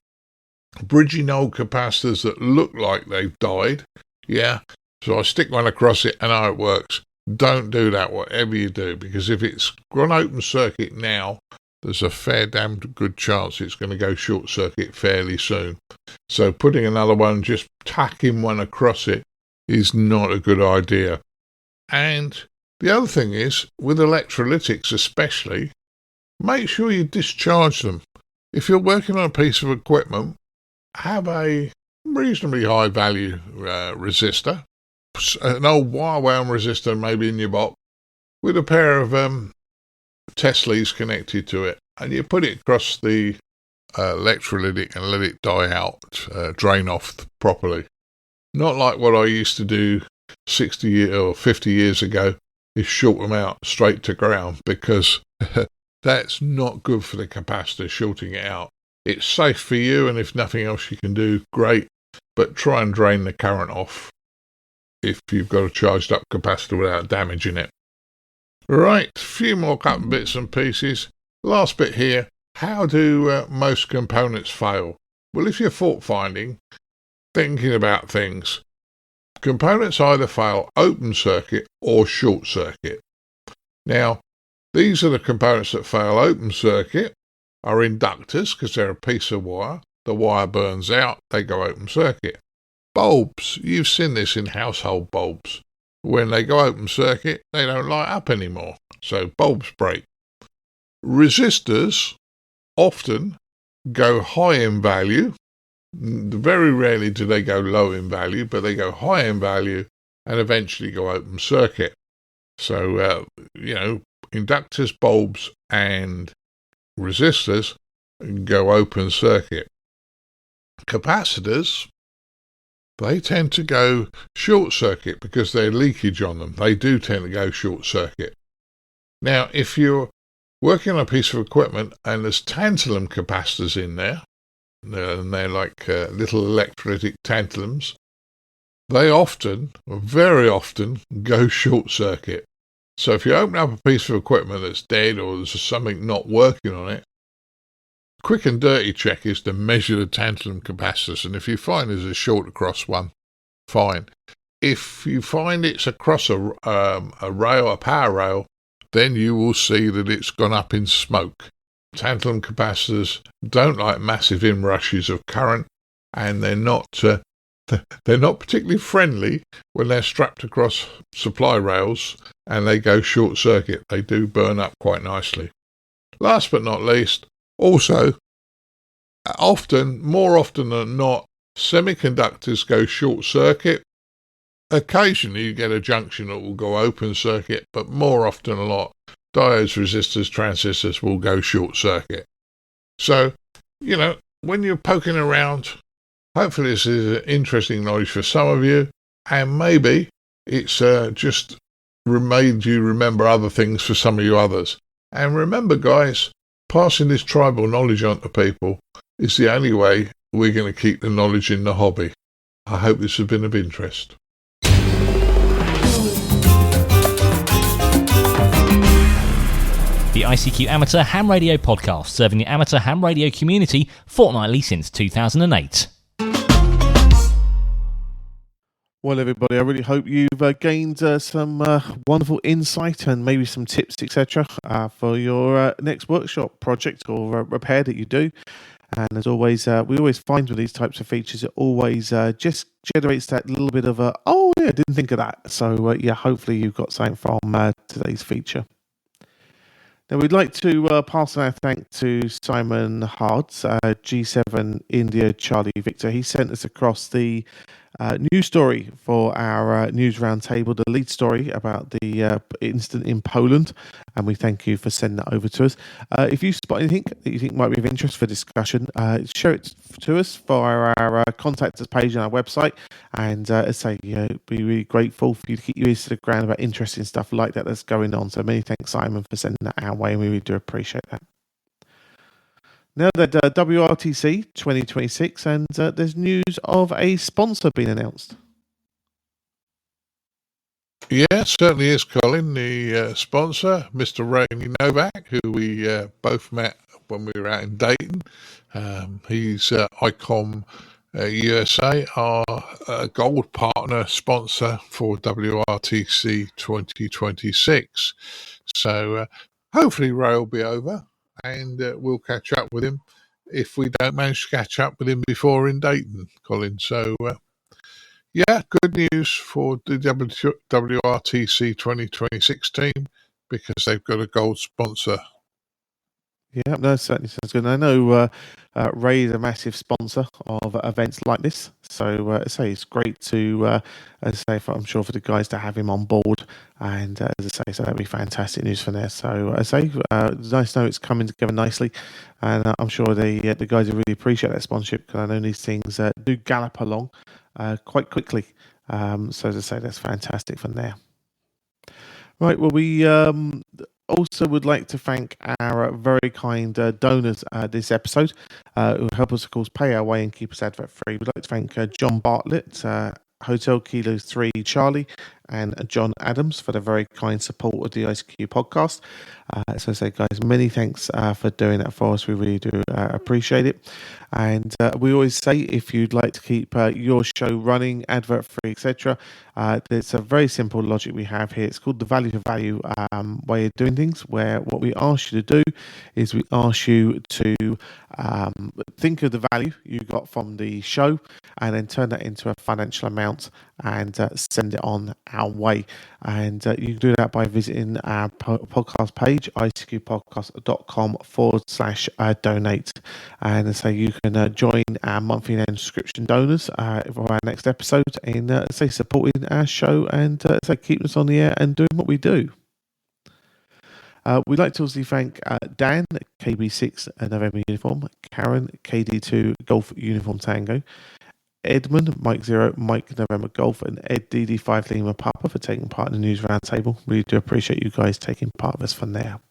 Bridging old capacitors that look like they've died, yeah, so I stick one across it and how it works. Don't do that, whatever you do, because if it's gone open circuit now, there's a fair damn good chance it's going to go short circuit fairly soon. So putting another one, just tacking one across it, is not a good idea. And the other thing is, with electrolytics especially, make sure you discharge them. If you're working on a piece of equipment, have a reasonably high value resistor, an old wire wound resistor maybe in your box, with a pair of Teslas connected to it, and you put it across the electrolytic and let it die out, drain off properly. Not like what I used to do 60 or 50 years ago, is short them out straight to ground, because that's not good for the capacitor, shorting it out. It's safe for you, and if nothing else you can do, great, but try and drain the current off if you've got a charged up capacitor without damaging it. Right, a few more couple bits and pieces. Last bit here, how do most components fail? Well, if you're fault finding, thinking about things, components either fail open circuit or short circuit. Now, these are the components that fail open circuit, are inductors, because they're a piece of wire. The wire burns out, they go open circuit. Bulbs, you've seen this in household bulbs. When they go open circuit, they don't light up anymore, so bulbs break. Resistors often go high in value. Very rarely do they go low in value, but they go high in value and eventually go open circuit. So, inductors, bulbs, and resistors go open circuit. Capacitors, they tend to go short circuit because there's leakage on them. They do tend to go short circuit. Now, if you're working on a piece of equipment and there's tantalum capacitors in there, and they're like little electrolytic tantalums, they often, very often, go short circuit. So if you open up a piece of equipment that's dead or there's something not working on it, quick and dirty check is to measure the tantalum capacitors, and if you find there's a short across one, fine. If you find it's across a rail, a power rail, then you will see that it's gone up in smoke. Tantalum capacitors don't like massive inrushes of current, and they're not particularly friendly when they're strapped across supply rails and they go short circuit. They do burn up quite nicely. Last but not least, also, more often than not, semiconductors go short circuit. Occasionally you get a junction that will go open circuit, but more often than not, diodes, resistors, transistors will go short circuit. So, when you're poking around, hopefully this is interesting knowledge for some of you, and maybe it's just made you remember other things for some of you others. And remember, guys, passing this tribal knowledge on to people is the only way we're going to keep the knowledge in the hobby. I hope this has been of interest. The ICQ Amateur Ham Radio Podcast, serving the amateur ham radio community fortnightly since 2008. Well, everybody, I really hope you've gained some wonderful insight and maybe some tips, etc., for your next workshop project or repair that you do. And as always, we always find with these types of features, it always just generates that little bit of oh, yeah, I didn't think of that. So, hopefully you've got something from today's feature. Now, we'd like to pass on our thanks to Simon Hards, G7 India Charlie Victor. He sent us across the news story for our news roundtable, the lead story about the incident in Poland, and we thank you for sending that over to us. If you spot anything that you think might be of interest for discussion, share it to us via our contact us page on our website, and as I say, be really grateful for you to keep your ears to the ground about interesting stuff like that that's going on. So many thanks, Simon, for sending that our way, and we really do appreciate that. Now that WRTC 2026, and there's news of a sponsor being announced. Yeah, it certainly is, Colin. The sponsor, Mr. Rainy Novak, who we both met when we were out in Dayton. He's ICOM USA, our gold partner sponsor for WRTC 2026. So hopefully Ray will be over, and we'll catch up with him if we don't manage to catch up with him before in Dayton, Colin. So yeah, good news for the WRTC 2026 team, because they've got a gold sponsor. Yeah, no, certainly sounds good. I know Ray is a massive sponsor of events like this, so I say it's great to, as I say, I'm sure for the guys to have him on board, and as I say, so that'd be fantastic news for there. So I say, it's nice to know it's coming together nicely, and I'm sure the guys will really appreciate that sponsorship, because I know these things do gallop along quite quickly. So as I say, that's fantastic from there. Right, well, we also would like to thank our very kind donors this episode, who help us, of course, pay our way and keep us advert free. We'd like to thank John Bartlett, Hotel Kilo 3 Charlie, and John Adams for the very kind support of the ICQ podcast. So I say, guys, many thanks for doing that for us. We really do appreciate it. And we always say, if you'd like to keep your show running, advert free, etc., there's a very simple logic we have here. It's called the value for value way of doing things, where what we ask you to do is we ask you to think of the value you got from the show, and then turn that into a financial amount and send it on our way. And you can do that by visiting our podcast page, icqpodcast.com/donate. And so you can join our monthly and subscription donors for our next episode in, say, supporting our show and say, keeping us on the air and doing what we do. We'd like to also thank Dan, KB6 November Uniform, Caryn, KD2 Golf Uniform Tango, Edmund, Mike 0, Mike November Golf, and Ed DD5 Lima Papa for taking part in the news roundtable. Really do appreciate you guys taking part of us from there.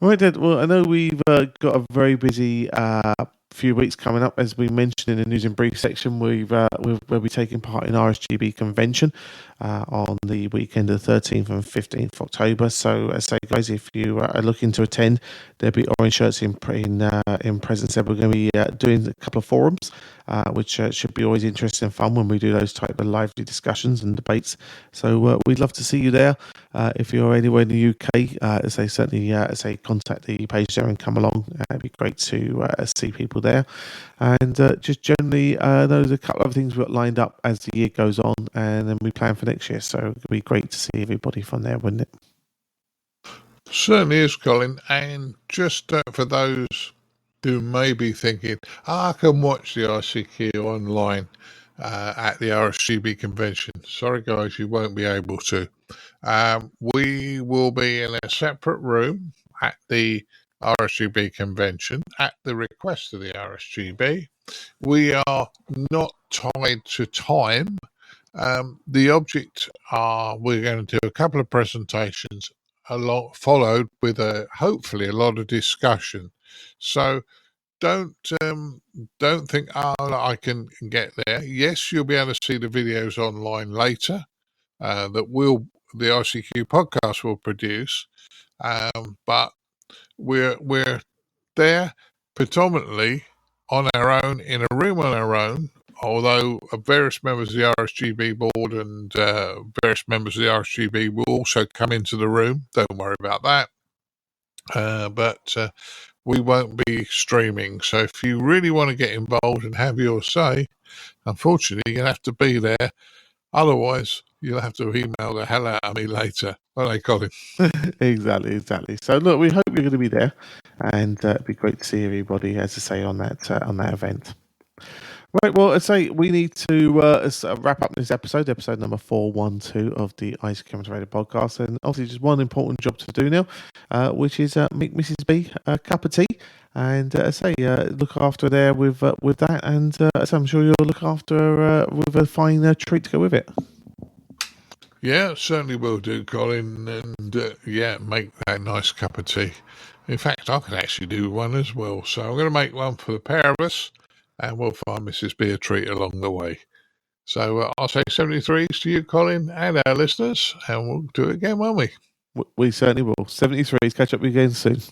Right, Ed. Well, I know we've got a very busy few weeks coming up. As we mentioned in the news and brief section, we'll be taking part in RSGB convention on the weekend of the 13th and 15th of October. So I say, guys, if you are looking to attend, there'll be orange shirts in presence there. We're going to be doing a couple of forums, which should be always interesting and fun when we do those type of lively discussions and debates. So we'd love to see you there. If you're anywhere in the UK, certainly contact the page there and come along. It'd be great to see people there. And just generally, there's a couple of things we've got lined up as the year goes on, and then we plan for next year. So it'd be great to see everybody from there, wouldn't it? Certainly is, Colin. And just for those who may be thinking, I can watch the ICQ online at the RSGB convention. Sorry, guys, you won't be able to. We will be in a separate room at the RSGB convention at the request of the RSGB. We are not tied to time. The object are we're going to do a couple of presentations followed with hopefully a lot of discussion. So don't think, I can get there. Yes, you'll be able to see the videos online later that the ICQ podcast will produce, but we're there predominantly on our own, in a room on our own, although various members of the RSGB board and various members of the RSGB will also come into the room. Don't worry about that. But we won't be streaming. So if you really want to get involved and have your say, unfortunately, you'll have to be there. Otherwise, you'll have to email the hell out of me later. Well, they got him. Exactly. So look, we hope you're going to be there, and it'd be great to see everybody, as I say, on that event. Right, well, I say we need to wrap up this episode number 412 of the ICQ Radio podcast, and obviously just one important job to do now, which is make Mrs. B a cup of tea, and look after her there with that, and so I'm sure you'll look after her with a fine treat to go with it. Yeah, certainly will do, Colin, and make that nice cup of tea. In fact, I could actually do one as well, so I'm going to make one for the pair of us, and we'll find Mrs. B a treat along the way. So I'll say 73s to you, Colin, and our listeners, and we'll do it again, won't we? We certainly will. 73s. Catch up with you again soon.